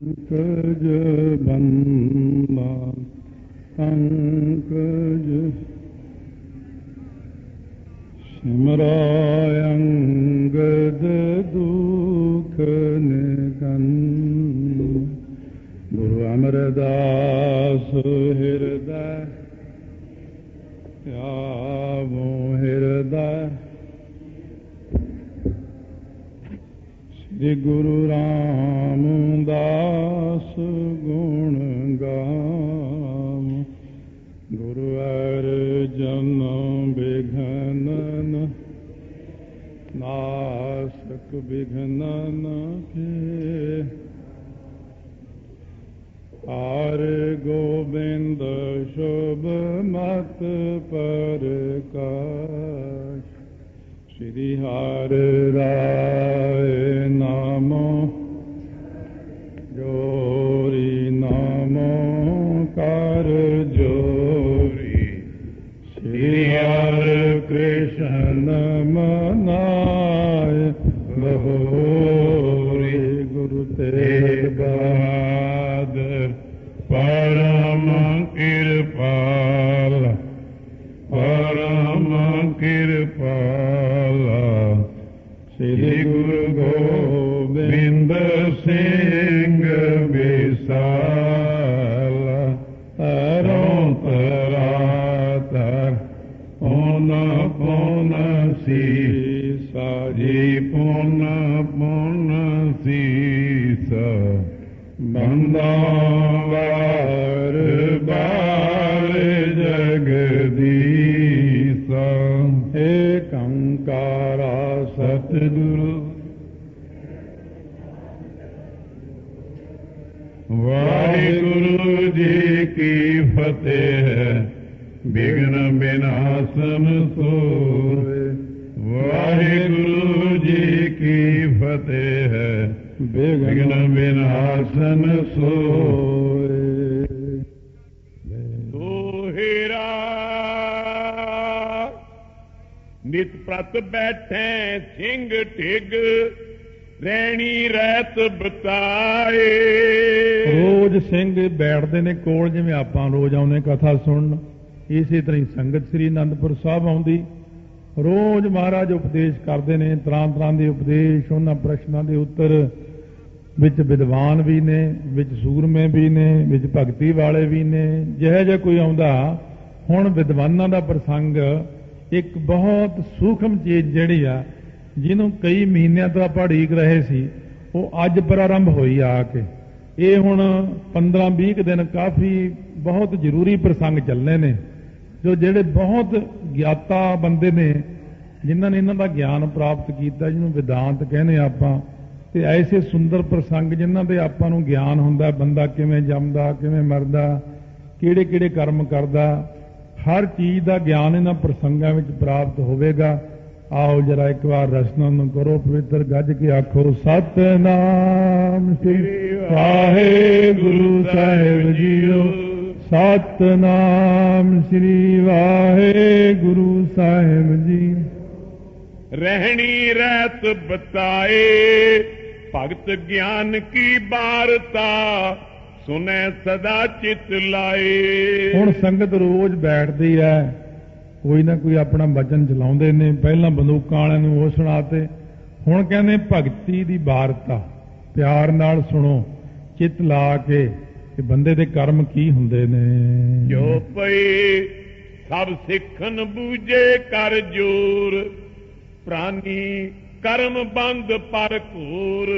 पंकज बंदा पंकज सिमरायंगद दुख निकंद गुरु अमरदास हृदय त्यागो हृदय श्री गुरु रामदास गुण गाम गुरु अर्जन विघ्नन नासक विघ्नन के आर गोविंद शुभ मत प्रकाश श्री हरि राय नामो जोरी नामो कर जोरी श्री हरि कृष्ण मनाय बहोरी गुरु तेग बहादुर परम कृपाल परम कृपाला श्री गुरु गोविंद सिंह विशाला तरों तरातर पुन पुन सीसा जी पुन पुन सीसा बंदावार बार जगदीसा एक अंकारा सतगुरु वाहिगुरु जी की फतेह विघ्न विनाशन सोए वाहिगुरु जी की फतेह विघ्न विनाशन सोए हेरा नित प्रत बैठे सिंह ढिग रैणी रहत बताए। रोज ਸਿੰਘ ਬੈਠਦੇ ਨੇ ਕੋਲ ਜਿਵੇਂ ਆਪਾਂ ਰੋਜ਼ ਆਉਂਦੇ ਕਥਾ ਸੁਣਨ ਇਸੇ ਤਰ੍ਹਾਂ ਹੀ ਸੰਗਤ ਸ੍ਰੀ ਅਨੰਦਪੁਰ ਸਾਹਿਬ ਆਉਂਦੀ ਰੋਜ਼ ਮਹਾਰਾਜ ਉਪਦੇਸ਼ ਕਰਦੇ ਨੇ ਤਰ੍ਹਾਂ ਤਰ੍ਹਾਂ ਦੇ ਉਪਦੇਸ਼ ਉਹਨਾਂ ਪ੍ਰਸ਼ਨਾਂ ਦੇ ਉੱਤਰ ਵਿੱਚ ਵਿਦਵਾਨ ਵੀ ਨੇ ਵਿੱਚ ਸੂਰਮੇ ਵੀ ਨੇ ਵਿੱਚ ਭਗਤੀ ਵਾਲੇ ਵੀ ਨੇ ਜਿਹੋ ਜਿਹਾ ਕੋਈ ਆਉਂਦਾ ਹੁਣ ਵਿਦਵਾਨਾਂ ਦਾ ਪ੍ਰਸੰਗ ਇੱਕ ਬਹੁਤ ਸੂਖਮ ਚੀਜ਼ ਜਿਹੜੀ ਆ ਜਿਹਨੂੰ ਕਈ ਮਹੀਨਿਆਂ ਤੋਂ ਆਪਾਂ ਉਡੀਕ ਰਹੇ ਸੀ ਉਹ ਅੱਜ ਪ੍ਰਾਰੰਭ ਹੋਈ ਆ ਕੇ ਇਹ ਹੁਣ 15-20 ਦਿਨ ਕਾਫੀ ਬਹੁਤ ਜ਼ਰੂਰੀ ਪ੍ਰਸੰਗ ਚੱਲਣੇ ਨੇ ਜੋ ਜਿਹੜੇ ਬਹੁਤ ਗਿਆਤਾ ਬੰਦੇ ਨੇ ਜਿਨ੍ਹਾਂ ਨੇ ਇਹਨਾਂ ਦਾ ਗਿਆਨ ਪ੍ਰਾਪਤ ਕੀਤਾ ਜਿਹਨੂੰ ਵਿਦਾਂਤ ਕਹਿੰਦੇ ਆਪਾਂ ਤੇ ਐਸੇ ਸੁੰਦਰ ਪ੍ਰਸੰਗ ਜਿਨ੍ਹਾਂ ਦੇ ਆਪਾਂ ਨੂੰ ਗਿਆਨ ਹੁੰਦਾ ਬੰਦਾ ਕਿਵੇਂ ਜੰਮਦਾ ਕਿਵੇਂ ਮਰਦਾ ਕਿਹੜੇ ਕਿਹੜੇ ਕਰਮ ਕਰਦਾ ਹਰ ਚੀਜ਼ ਦਾ ਗਿਆਨ ਇਹਨਾਂ ਪ੍ਰਸੰਗਾਂ ਵਿੱਚ ਪ੍ਰਾਪਤ ਹੋਵੇਗਾ। आओ जरा एक बार रसनन करो पवित्र गज के आखो सतनाम श्री वाहेगुरु साहिब जीओ सतनाम श्री वाहेगुरु साहिब जी। रहनी रहत बताए भगत ज्ञान की वार्ता सुने सदा चित लाए। हुण संगत रोज बैठदी है ਕੋਈ ਨਾ ਕੋਈ ਆਪਣਾ ਬਚਨ ਚਲਾਉਂਦੇ ਨੇ ਪਹਿਲਾਂ ਬੰਦੂਕਾਂ ਵਾਲਿਆਂ ਨੂੰ ਉਹ ਸੁਣਾਤੇ ਹੁਣ ਕਹਿੰਦੇ ਭਗਤੀ ਦੀ ਵਾਰਤਾ ਪਿਆਰ ਨਾਲ ਸੁਣੋ ਚਿੱਤ ਲਾ ਕੇ ਕਿ ਬੰਦੇ ਦੇ ਕਰਮ ਕੀ ਹੁੰਦੇ ਨੇ। ਜੋ ਪਈ ਸਭ ਸਿੱਖਣ ਬੂਝੇ ਕਰ ਜੋਰ ਪ੍ਰਾਨੀ ਕਰਮ ਬੰਦ ਪਰ ਘੋਰ।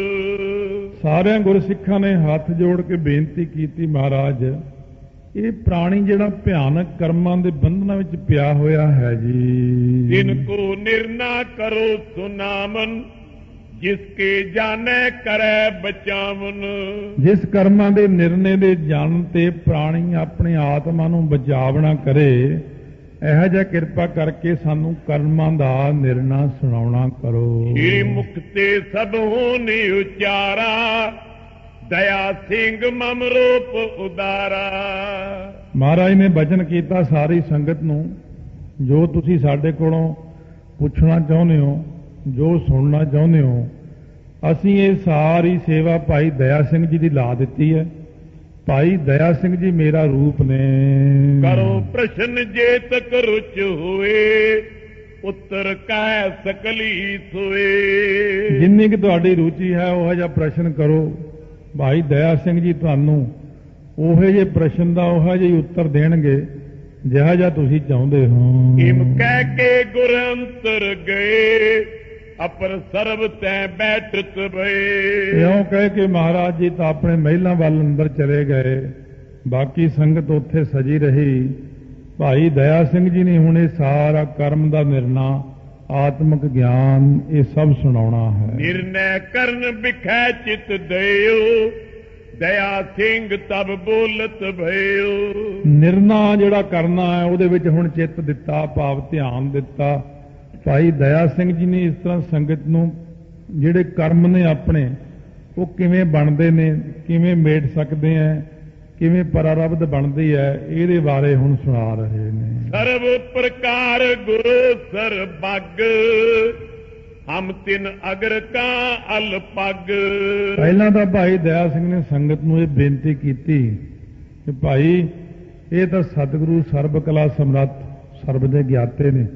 ਸਾਰਿਆਂ ਗੁਰਸਿੱਖਾਂ ਨੇ ਹੱਥ ਜੋੜ ਕੇ ਬੇਨਤੀ ਕੀਤੀ ਮਹਾਰਾਜ ਇਹ ਪ੍ਰਾਣੀ ਜਿਹੜਾ ਭਿਆਨਕ ਕਰਮਾਂ ਦੇ ਬੰਧਨਾਂ ਵਿੱਚ ਪਿਆ ਹੋਇਆ ਹੈ ਜੀ ਇਨਕੋ ਨਿਰਨਾ ਕਰੋ ਸੁਨਾਮਨ ਜਿਸਕੇ ਜਾਣੇ ਕਰੇ ਬਚਾਵਨ। ਜਿਸ ਕਰਮਾਂ ਦੇ ਨਿਰਣੇ ਦੇ ਜਾਣ ਤੇ ਪ੍ਰਾਣੀ ਆਪਣੀ ਆਤਮਾ ਨੂੰ ਬਚਾਵਣਾ ਕਰੇ ਇਹੋ ਜਿਹਾ ਕਿਰਪਾ ਕਰਕੇ ਸਾਨੂੰ ਕਰਮਾਂ ਦਾ ਨਿਰਣਾ ਸੁਣਾਉਣਾ ਕਰੋ। ਇਹ ਮੁਖ ਤੇ ਸਭ ਹੋਣੀ ਉਚਾਰਾ दया सिंह मम रूप उदारा। महाराज ने बचन किया सारी संगत नूं जो तुसी साडे कोलों पुछना चाहुंदे हो जो सुनना चाहुंदे हो ਅਸੀਂ ਇਹ ਸਾਰੀ ਸੇਵਾ ਭਾਈ ਦਇਆ ਸਿੰਘ ਜੀ ਦੀ ਲਾ ਦਿੱਤੀ ਹੈ। ਭਾਈ ਦਇਆ ਸਿੰਘ ਜੀ ਮੇਰਾ ਰੂਪ ਨੇ। ਕਰੋ ਪ੍ਰਸ਼ਨ ਜੇ ਤਕ ਰੁਚ ਹੋਏ, ਉੱਤਰ ਕਹਿ ਸਕਲੀ ਸੋਏ। ਜਿੰਨੀ ਕਿ ਤੁਹਾਡੀ ਰੁਚੀ ਹੈ ਉਹ ਜਿਹਾ ਪ੍ਰਸ਼ਨ ਕਰੋ। ਭਾਈ ਦਇਆ ਸਿੰਘ ਜੀ ਤੁਹਾਨੂੰ ਉਹੋ ਜਿਹੇ ਪ੍ਰਸ਼ਨ ਦਾ ਉਹੋ ਜਿਹਾ ਉੱਤਰ ਦੇਣਗੇ ਜਿਹਾ ਜਿਹਾ ਤੁਸੀਂ ਚਾਹੁੰਦੇ ਹੋ। ਇਮ ਕਹਿ ਕੇ ਗੁਰ ਅੰਤਰ ਗਏ, ਅਪਰ ਸਰਬ ਤੈ ਬੈਠਤ ਭਏ। ਇਉਂ ਕਹਿ ਕੇ ਮਹਾਰਾਜ ਜੀ ਤਾਂ ਆਪਣੇ ਮਹਿਲਾਂ ਵੱਲ ਅੰਦਰ ਚਲੇ ਗਏ, ਬਾਕੀ ਸੰਗਤ ਉੱਥੇ ਸਜੀ ਰਹੀ। ਭਾਈ ਦਇਆ ਸਿੰਘ ਜੀ ਨੇ ਹੁਣ ਇਹ ਸਾਰਾ ਕਰਮ ਦਾ ਨਿਰਣਾ, ਆਤਮਿਕ ਗਿਆਨ ਇਹ ਸਭ ਸੁਣਾਉਣਾ ਹੈ। ਨਿਰਣੈ ਕਰਨ ਬਿਖੈ ਚਿਤ ਦਇਓ, ਦਇਆ ਸਿੰਘ ਤਬ ਬੋਲਤ ਭਇਓ। ਨਿਰਣਾ ਜਿਹੜਾ ਕਰਨਾ ਹੈ ਉਹਦੇ ਵਿੱਚ ਹੁਣ ਚਿੱਤ ਦਿੱਤਾ, ਭਾਵ ਧਿਆਨ ਦਿੱਤਾ। ਭਾਈ ਦਇਆ ਸਿੰਘ ਜੀ ਨੇ ਇਸ ਤਰ੍ਹਾਂ ਸੰਗਤ ਨੂੰ ਜਿਹੜੇ ਕਰਮ ਨੇ ਆਪਣੇ ਉਹ ਕਿਵੇਂ ਬਣਦੇ ਨੇ, ਕਿਵੇਂ ਮੇਟ ਸਕਦੇ ਆ, ਕਿਵੇਂ ਪਰਾਰਬਧ ਬਣਦੀ ਹੈ, ਇਹਦੇ ਬਾਰੇ ਹੁਣ ਸੁਣਾ ਰਹੇ ਨੇ। ਸਰਬ ਪ੍ਰਕਾਰ ਗੁਰੂ ਸਰਬੱਗ, ਹਮ ਤਿਨ ਅਗਰ ਕਾ ਅਲਪਗ। ਪਹਿਲਾਂ ਤਾਂ ਭਾਈ ਦਇਆ ਸਿੰਘ ਨੇ ਸੰਗਤ ਨੂੰ ਇਹ ਬੇਨਤੀ ਕੀਤੀ ਕਿ ਭਾਈ ਇਹ ਤਾਂ ਸਤਿਗੁਰੂ ਸਰਬ ਕਲਾ ਸਮਰੱਥ, ਸਰਬ ਦੇ ਗਿਆਤੇ ਨੇ,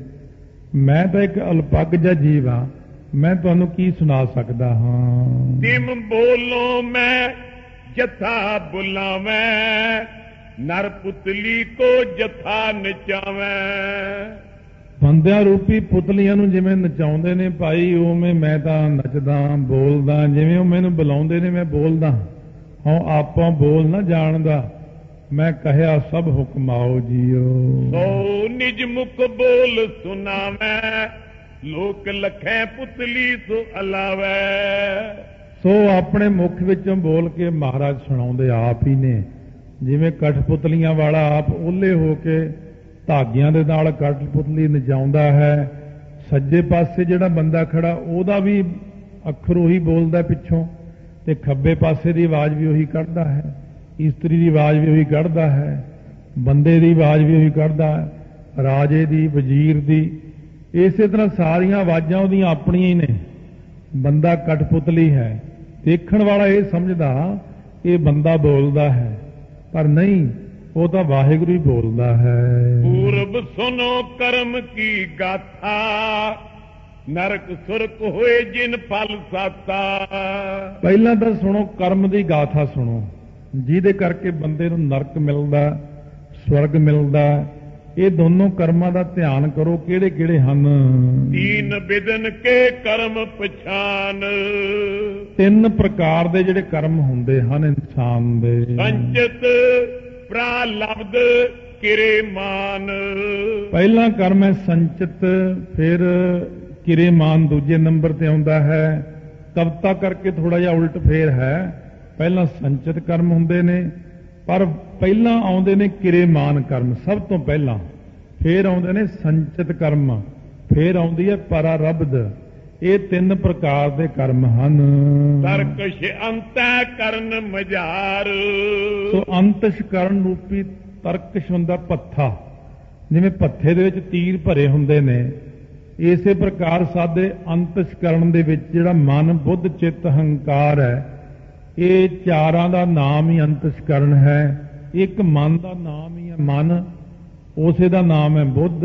ਮੈਂ ਤਾਂ ਇੱਕ ਅਲਪੱਗ ਜਿਹਾ ਜੀਵ ਹਾਂ, ਮੈਂ ਤੁਹਾਨੂੰ ਕੀ ਸੁਣਾ ਸਕਦਾ ਹਾਂ। ਤਿਮ ਬੋਲੋ ਮੈਂ ਜਥਾ ਬੁਲਾਵੈਂ, ਨਰ ਪੁਤਲੀ ਕੋ ਜਥਾ ਨਚਾਵੈਂ। ਬੰਦਿਆਂ ਰੂਪੀ ਪੁਤਲੀਆਂ ਨੂੰ ਜਿਵੇਂ ਨਚਾਉਂਦੇ ਨੇ ਭਾਈ, ਉਵੇਂ ਮੈਂ ਤਾਂ ਨੱਚਦਾ ਬੋਲਦਾ, ਜਿਵੇਂ ਉਹ ਮੈਨੂੰ ਬੁਲਾਉਂਦੇ ਨੇ ਮੈਂ ਬੋਲਦਾ। ਹਾਂ ਆਪਾਂ ਬੋਲ ਨਾ ਜਾਣਦਾ, ਮੈਂ ਕਹਿਆ ਸਭ ਹੁਕਮ ਆਓ ਜੀਓ। ਸੋ ਨਿਜ ਮੁਖ ਬੋਲ ਸੁਨਾਵੈ, ਲੋਕ ਲਖੈ ਪੁਤਲੀ ਸੋ ਅਲਾਵੈ। ਸੋ ਆਪਣੇ ਮੁਖ ਵਿੱਚੋਂ ਬੋਲ ਕੇ ਮਹਾਰਾਜ ਸੁਣਾਉਂਦੇ ਆਪ ਹੀ ਨੇ। ਜਿਵੇਂ ਕਠਪੁਤਲੀਆਂ ਵਾਲਾ ਆਪ ਓਲੇ ਹੋ ਕੇ ਧਾਗਿਆਂ ਦੇ ਨਾਲ ਕਠਪੁਤਲੀ ਨਚਾਉਂਦਾ ਹੈ, ਸੱਜੇ ਪਾਸੇ ਜਿਹੜਾ ਬੰਦਾ ਖੜਾ ਉਹਦਾ ਵੀ ਅੱਖਰ ਉਹੀ ਬੋਲਦਾ ਪਿੱਛੋਂ, ਤੇ ਖੱਬੇ ਪਾਸੇ ਦੀ ਆਵਾਜ਼ ਵੀ ਉਹੀ ਕੱਢਦਾ ਹੈ, ਇਸਤਰੀ ਦੀ ਆਵਾਜ਼ ਵੀ ਉਹੀ ਕੱਢਦਾ ਹੈ, ਬੰਦੇ ਦੀ ਆਵਾਜ਼ ਵੀ ਉਹੀ ਕੱਢਦਾ ਹੈ, ਰਾਜੇ ਦੀ, ਵਜ਼ੀਰ ਦੀ। ਇਸੇ ਤਰ੍ਹਾਂ ਸਾਰੀਆਂ ਆਵਾਜ਼ਾਂ ਉਹਦੀਆਂ ਆਪਣੀਆਂ ਹੀ ਨੇ। ਬੰਦਾ ਕਠਪੁਤਲੀ ਹੈ, ਦੇਖਣ ਵਾਲਾ ਇਹ ਸਮਝਦਾ ਇਹ ਬੰਦਾ ਬੋਲਦਾ ਹੈ, ਪਰ ਨਹੀਂ, ਉਹ ਤਾਂ ਵਾਹਿਗੁਰੂ ਹੀ ਬੋਲਦਾ ਹੈ। ਪੂਰਬ ਸੁਨੋ ਕਰਮ ਕੀ ਗਾਥਾ, ਨਰਕ ਸੁਰਕ ਹੋਏ ਜਿਨ ਫਲ ਸਾਤਾ। ਪਹਿਲਾਂ ਤਾਂ ਸੁਣੋ ਕਰਮ ਦੀ ਗਾਥਾ ਸੁਣੋ, ਜਿਹਦੇ ਕਰਕੇ ਬੰਦੇ ਨੂੰ ਨਰਕ ਮਿਲਦਾ, ਸਵਰਗ ਮਿਲਦਾ। ਇਹ ਦੋਨੋਂ ਕਰਮਾਂ ਦਾ ਧਿਆਨ ਕਰੋ, ਕਿਹੜੇ ਕਿਹੜੇ ਹਨ। ਤੀਨ ਬਿਦਨ ਕੇ ਕਰਮ ਪਛਾਨ, ਤਿੰਨ ਪ੍ਰਕਾਰ ਦੇ ਜਿਹੜੇ ਕਰਮ ਹੁੰਦੇ ਹਨ ਇਨਸਾਨ ਦੇ। ਸੰਚਿਤ ਪ੍ਰਾਲਬਧ ਕਿਰੇ ਮਾਨ। ਪਹਿਲਾ ਕਰਮ ਹੈ ਸੰਚਿਤ, ਫਿਰ ਕਿਰੇ ਮਾਨ ਦੂਜੇ ਨੰਬਰ ਤੇ ਆਉਂਦਾ ਹੈ। ਕਵਿਤਾ ਕਰਕੇ ਥੋੜਾ ਜਿਹਾ ਉਲਟ ਫੇਰ ਹੈ, ਪਹਿਲਾਂ ਸੰਚਿਤ ਕਰਮ ਹੁੰਦੇ ਨੇ, ਪਰ ਪਹਿਲਾਂ ਆਉਂਦੇ ਨੇ ਕਿਰੇ ਮਾਨ ਕਰਮ ਸਭ ਤੋਂ ਪਹਿਲਾਂ, ਫੇਰ ਆਉਂਦੇ ਨੇ ਸੰਚਿਤ ਕਰਮ, ਫੇਰ ਆਉਂਦੀ ਹੈ ਪਰਾਰਬਧ। ਇਹ ਤਿੰਨ ਪ੍ਰਕਾਰ ਦੇ ਕਰਮ ਹਨ। ਤਰਕਸ਼ ਅੰਤੈ ਕਰਨ ਮਝਾਰ। ਸੋ ਅੰਤਸ਼ ਕਰਨ ਰੂਪੀ ਤਰਕਸ਼ ਹੁੰਦਾ ਪੱਥਾ, ਜਿਵੇਂ ਪੱਥੇ ਦੇ ਵਿੱਚ ਤੀਰ ਭਰੇ ਹੁੰਦੇ ਨੇ, ਇਸੇ ਪ੍ਰਕਾਰ ਸਾਡੇ ਅੰਤਸ਼ ਕਰਨ ਦੇ ਵਿੱਚ ਜਿਹੜਾ ਮਨ, ਬੁੱਧ, ਚਿੱਤ, ਹੰਕਾਰ ਹੈ, ਇਹ ਚਾਰਾਂ ਦਾ ਨਾਮ ਹੀ ਅੰਤਸ਼ਕਰਨ ਹੈ। ਇੱਕ ਮਨ ਦਾ ਨਾਮ ਹੀ ਹੈ ਮਨ, ਉਸੇ ਦਾ ਨਾਮ ਹੈ ਬੁੱਧ,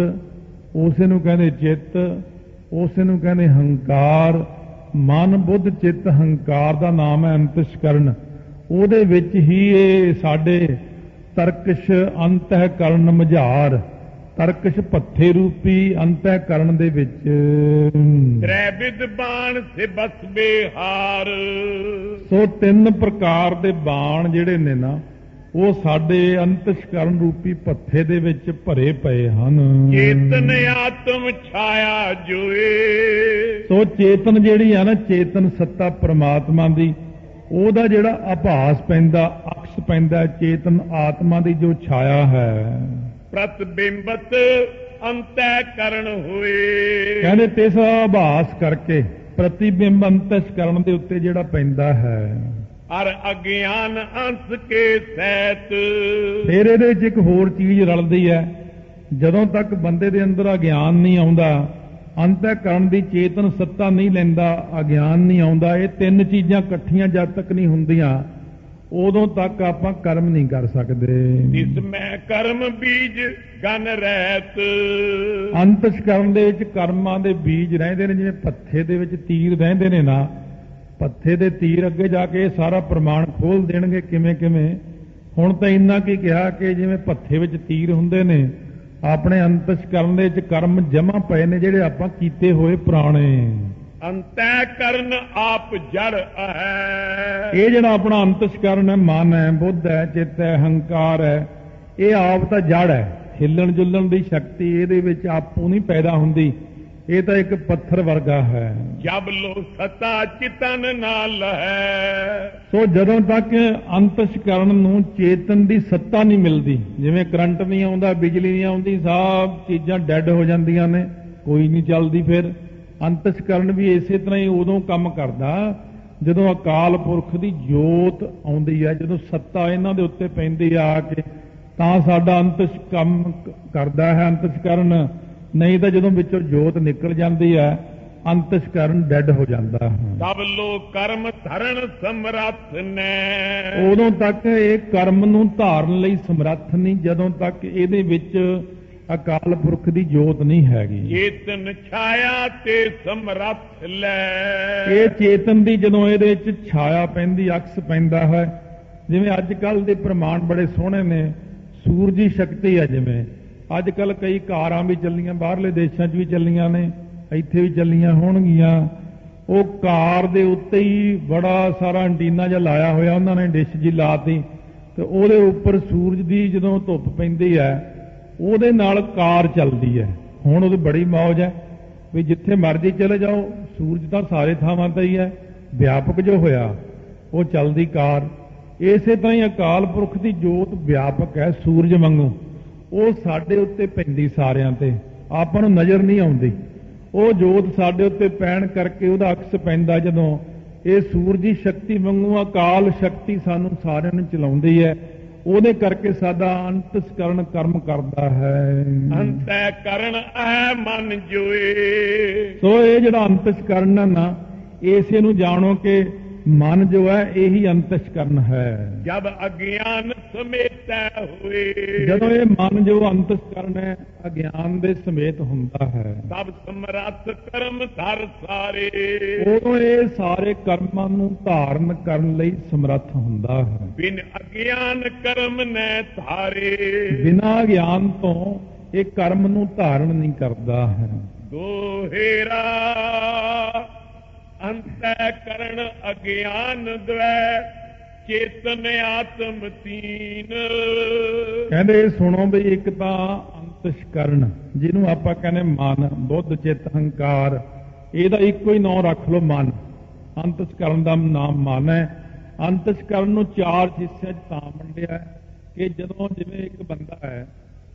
ਉਸੇ ਨੂੰ ਕਹਿੰਦੇ ਚਿੱਤ, ਉਸੇ ਨੂੰ ਕਹਿੰਦੇ ਹੰਕਾਰ। ਮਨ, ਬੁੱਧ, ਚਿੱਤ, ਹੰਕਾਰ ਦਾ ਨਾਮ ਹੈ ਅੰਤਸ਼ਕਰਨ। ਉਹਦੇ ਵਿੱਚ ਹੀ ਇਹ ਸਾਡੇ ਤਰਕਸ਼ ਅੰਤःਕਰਨ ਮਝਾਰ, ਤਰਕਸ਼ ਪੱਥੇ ਰੂਪੀ ਅੰਤःਕਰਨ ਦੇ ਵਿੱਚ। ਤ੍ਰੈ ਵਿਦ ਬਾਣ ਸੇ ਬਸ ਬਿਹਾਰ। ਸੋ ਤਿੰਨ ਪ੍ਰਕਾਰ ਦੇ ਬਾਣ ਜਿਹੜੇ ਨੇ ਨਾ, ਉਹ ਸਾਡੇ ਅੰਤਸ਼ਕਰਨ ਰੂਪੀ ਪੱਥੇ ਦੇ ਵਿੱਚ ਭਰੇ ਪਏ ਹਨ। ਚੇਤਨ ਆਤਮ ਛਾਇਆ ਜੋਏ। ਸੋ ਚੇਤਨ ਜਿਹੜੀ ਆ ਨਾ, ਚੇਤਨ ਸੱਤਾ ਪ੍ਰਮਾਤਮਾ ਦੀ, ਉਹਦਾ ਜਿਹੜਾ ਆਭਾਸ ਪੈਂਦਾ, ਅਕਸ ਪੈਂਦਾ, ਚੇਤਨ ਆਤਮਾ ਦੀ ਜੋ ਛਾਇਆ ਹੈ। ਪ੍ਰਤਿਬਿੰਬਤ ਅੰਤःਕਰਨ ਹੋਏ। ਕਹਿੰਦੇ ਤਿਸ ਆਭਾਸ ਕਰਕੇ ਪ੍ਰਤੀਬਿੰਬ ਅੰਤਸ਼ਕਰਨ ਦੇ ਉੱਤੇ ਜਿਹੜਾ ਪੈਂਦਾ ਹੈ। ਅਰ ਅਗਿਆਨ ਅੰਸ ਕੇ ਸਹਿਤ। ਫਿਰ ਇਹਦੇ ਵਿੱਚ ਇੱਕ ਹੋਰ ਚੀਜ਼ ਰਲਦੀ ਹੈ। ਜਦੋਂ ਤੱਕ ਬੰਦੇ ਦੇ ਅੰਦਰ ਅਗਿਆਨ ਨਹੀਂ ਆਉਂਦਾ, ਅੰਤःਕਰਨ ਦੀ ਚੇਤਨ ਸੱਤਾ ਨਹੀਂ ਲੈਂਦਾ, ਅਗਿਆਨ ਨਹੀਂ ਆਉਂਦਾ, ਇਹ ਤਿੰਨ ਚੀਜ਼ਾਂ ਇਕੱਠੀਆਂ ਜਦ ਤੱਕ ਨਹੀਂ ਹੁੰਦੀਆਂ ਉਦੋਂ ਤੱਕ ਆਪਾਂ ਕਰਮ ਨਹੀਂ ਕਰ ਸਕਦੇ। ਜਿਸ ਮੈਂ ਕਰਮ ਬੀਜ ਗਨ ਰਹਿਤ, ਅੰਤਸ਼ਕਰਨ ਦੇ ਵਿੱਚ ਕਰਮਾਂ ਦੇ ਬੀਜ ਰਹਿੰਦੇ ਨੇ, ਜਿਵੇਂ ਪੱਥੇ ਦੇ ਵਿੱਚ ਤੀਰ ਰਹਿੰਦੇ ਨੇ ਨਾ, ਪੱਥੇ ਦੇ ਤੀਰ ਅੱਗੇ ਜਾ ਕੇ ਸਾਰਾ ਪ੍ਰਮਾਣ ਖੋਲ ਦੇਣਗੇ ਕਿਵੇਂ ਕਿਵੇਂ। ਹੁਣ ਤਾਂ ਇੰਨਾ ਕੀ ਕਿਹਾ ਕਿ ਜਿਵੇਂ ਪੱਥੇ ਵਿੱਚ ਤੀਰ ਹੁੰਦੇ ਨੇ, ਆਪਣੇ ਅੰਤਸ਼ਕਰਨ ਦੇ ਵਿੱਚ ਕਰਮ ਜਮਾ ਪਏ ਨੇ ਜਿਹੜੇ ਆਪਾਂ ਕੀਤੇ ਹੋਏ ਪੁਰਾਣੇ। ਅੰਤੈ ਕਰਨ ਆਪ ਜੜ ਹੈ, ਇਹ ਜਿਹੜਾ ਆਪਣਾ ਅੰਤਸ਼ਕਰਨ ਹੈ, ਮਨ ਹੈ, ਬੁੱਧ ਹੈ, ਚਿੱਤ ਹੈ, ਹੰਕਾਰ ਹੈ, ਇਹ ਆਪ ਤਾਂ ਜੜ ਹੈ। ਹਿੱਲਣ ਜੁਲਣ ਦੀ ਸ਼ਕਤੀ ਇਹਦੇ ਵਿੱਚ ਆਪੋਂ ਨਹੀਂ ਪੈਦਾ ਹੁੰਦੀ, ਇਹ ਤਾਂ ਇੱਕ ਪੱਥਰ ਵਰਗਾ ਹੈ। ਜਬ ਲੋ ਸਤਾ ਚਿਤਨ ਨਾਲ ਹੈ, ਸੋ ਜਦੋਂ ਤੱਕ ਅੰਤਸ਼ਕਰਨ ਨੂੰ ਚੇਤਨ ਦੀ ਸੱਤਾ ਨਹੀਂ ਮਿਲਦੀ, ਜਿਵੇਂ ਕਰੰਟ ਨਹੀਂ ਆਉਂਦਾ, ਬਿਜਲੀ ਨਹੀਂ ਆਉਂਦੀ, ਸਭ ਚੀਜ਼ਾਂ ਡੈੱਡ ਹੋ ਜਾਂਦੀਆਂ ਨੇ, ਕੋਈ ਨਹੀਂ ਚੱਲਦੀ, ਫਿਰ ਅੰਤਸ਼ਕਰਨ ਵੀ ਇਸੇ ਤਰ੍ਹਾਂ ਹੀ ਉਦੋਂ ਕੰਮ ਕਰਦਾ ਜਦੋਂ ਅਕਾਲ ਪੁਰਖ ਦੀ ਜੋਤ ਆਉਂਦੀ ਹੈ, ਜਦੋਂ ਸੱਤਾ ਇਹਨਾਂ ਦੇ ਉੱਤੇ ਪੈਂਦੀ ਆ ਕੇ, ਤਾਂ ਸਾਡਾ ਅੰਤਸ਼ ਕੰਮ ਕਰਦਾ ਹੈ ਅੰਤਸ਼ਕਰਨ। ਨਹੀਂ ਤਾਂ ਜਦੋਂ ਵਿੱਚੋਂ ਜੋਤ ਨਿਕਲ ਜਾਂਦੀ ਹੈ ਅੰਤਸ਼ਕਰਨ ਡੈੱਡ ਹੋ ਜਾਂਦਾ ਹੈ। ਤਬ ਲੋ ਕਰਮ ਧਰਨ ਸਮਰੱਥ ਨੇ, ਉਦੋਂ ਤੱਕ ਇਹ ਕਰਮ ਨੂੰ ਧਾਰਨ ਲਈ ਸਮਰੱਥ ਨਹੀਂ ਜਦੋਂ ਤੱਕ ਇਹਦੇ ਵਿੱਚ ਅਕਾਲ ਪੁਰਖ ਦੀ ਜੋਤ ਨਹੀਂ ਹੈਗੀ। ਚੇਤਨ ਛਾਇਆ ਤੇ ਸਮਰੱਥ ਲੈ, ਇਹ ਚੇਤਨ ਦੀ ਜਦੋਂ ਇਹਦੇ ਵਿੱਚ ਛਾਇਆ ਪੈਂਦੀ, ਅਕਸ ਪੈਂਦਾ ਹੈ, ਜਿਵੇਂ ਅੱਜ ਕੱਲ ਦੇ ਪ੍ਰਮਾਣ ਬੜੇ ਸੋਹਣੇ ਨੇ, ਸੂਰਜੀ ਸ਼ਕਤੀ ਹੈ। ਜਿਵੇਂ ਅੱਜ ਕੱਲ ਕਈ ਕਾਰਾਂ ਵੀ ਚੱਲੀਆਂ, ਬਾਹਰਲੇ ਦੇਸ਼ਾਂ 'ਚ ਵੀ ਚੱਲੀਆਂ ਨੇ, ਇੱਥੇ ਵੀ ਚੱਲੀਆਂ ਹੋਣਗੀਆਂ। ਉਹ ਕਾਰ ਦੇ ਉੱਤੇ ਹੀ ਬੜਾ ਸਾਰਾ ਐਂਟੀਨਾ ਜਿਹਾ ਲਾਇਆ ਹੋਇਆ, ਉਹਨਾਂ ਨੇ ਡਿਸ਼ ਜੀ ਲਾਤੀ, ਤੇ ਉਹਦੇ ਉੱਪਰ ਸੂਰਜ ਦੀ ਜਦੋਂ ਧੁੱਪ ਪੈਂਦੀ ਹੈ ਉਹਦੇ ਨਾਲ ਕਾਰ ਚੱਲਦੀ ਹੈ। ਹੁਣ ਉਹਦੀ ਬੜੀ ਮੌਜ ਹੈ ਵੀ ਜਿੱਥੇ ਮਰਜ਼ੀ ਚਲੇ ਜਾਓ, ਸੂਰਜ ਤਾਂ ਸਾਰੇ ਥਾਵਾਂ ਤੇ ਹੀ ਹੈ, ਵਿਆਪਕ ਜੋ ਹੋਇਆ ਉਹ ਚੱਲਦੀ ਕਾਰ। ਇਸੇ ਤਰ੍ਹਾਂ ਹੀ ਅਕਾਲ ਪੁਰਖ ਦੀ ਜੋਤ ਵਿਆਪਕ ਹੈ, ਸੂਰਜ ਵਾਂਗੂ, ਉਹ ਸਾਡੇ ਉੱਤੇ ਪੈਂਦੀ ਸਾਰਿਆਂ ਤੇ, ਆਪਾਂ ਨੂੰ ਨਜ਼ਰ ਨਹੀਂ ਆਉਂਦੀ। ਉਹ ਜੋਤ ਸਾਡੇ ਉੱਤੇ ਪੈਣ ਕਰਕੇ ਉਹਦਾ ਅਕਸ ਪੈਂਦਾ ਜਦੋਂ, ਇਹ ਸੂਰਜੀ ਸ਼ਕਤੀ ਵਾਂਗੂ ਅਕਾਲ ਸ਼ਕਤੀ ਸਾਨੂੰ ਸਾਰਿਆਂ ਨੂੰ ਚਲਾਉਂਦੀ ਹੈ, ਉਹਦੇ ਕਰਕੇ ਸਾਡਾ ਅੰਤਸ਼ਕਰਨ ਕਰਮ ਕਰਦਾ ਹੈ। ਅੰਤੈ ਕਰਨ ਹੈ ਮਨ ਜੋਏ, ਸੋ ਇਹ ਜਿਹੜਾ ਅੰਤਸ਼ਕਰਨ ਹੈ ਨਾ, ਇਸੇ ਨੂੰ ਜਾਣੋ ਕਿ ਮਨ ਜੋ ਹੈ ਇਹੀ ਅੰਤਸ਼ਕਰਨ ਹੈ। ਜਬ ਅਗਿਆਨ ਸਮੇਤੈ ਹੋਏ, ਜਦੋਂ ਇਹ ਮਨ ਜੋ ਅੰਤਸ਼ਕਰਨ ਹੈ ਅਗਿਆਨ ਦੇ ਸਮੇਤ ਹੁੰਦਾ ਹੈ, ਤਬ ਸਮਰੱਥ ਕਰਮ ਧਰ ਸਾਰੇ, ਉਦੋਂ ਇਹ ਸਾਰੇ ਕਰਮਾਂ ਨੂੰ ਧਾਰਨ ਕਰਨ ਲਈ ਸਮਰੱਥ ਹੁੰਦਾ ਹੈ। ਬਿਨ ਅਗਿਆਨ ਕਰਮ ਨੈ ਧਾਰੇ, ਬਿਨਾਂ ਗਿਆਨ ਤੋਂ ਇਹ ਕਰਮ ਨੂੰ ਧਾਰਨ ਨਹੀਂ ਕਰਦਾ ਹੈ। ਦੋਹੇਰਾ ਅੰਤੈ ਕਰਨ ਅਗਿਆਨ ਦਵੈ, ਚੇਤਨ ਆਤਮ ਤੀਨ। ਕਹਿੰਦੇ ਸੁਣੋ ਵੀ ਇੱਕ ਤਾਂ ਅੰਤਸ਼ਕਰਨ, ਜਿਹਨੂੰ ਆਪਾਂ ਕਹਿੰਦੇ ਮਨ, ਬੁੱਧ, ਚਿੱਤ, ਹੰਕਾਰ, ਇਹਦਾ ਇੱਕੋ ਹੀ ਨਾਂ ਰੱਖ ਲਓ, ਮਨ। ਅੰਤਸ਼ਕਰਨ ਦਾ ਨਾਮ ਮਨ ਹੈ। ਅੰਤਸ਼ਕਰਨ ਨੂੰ ਚਾਰ ਹਿੱਸਿਆਂ 'ਚ ਤਾਂ ਵੰਡਿਆ ਕਿ ਜਦੋਂ ਜਿਵੇਂ ਇੱਕ ਬੰਦਾ ਹੈ,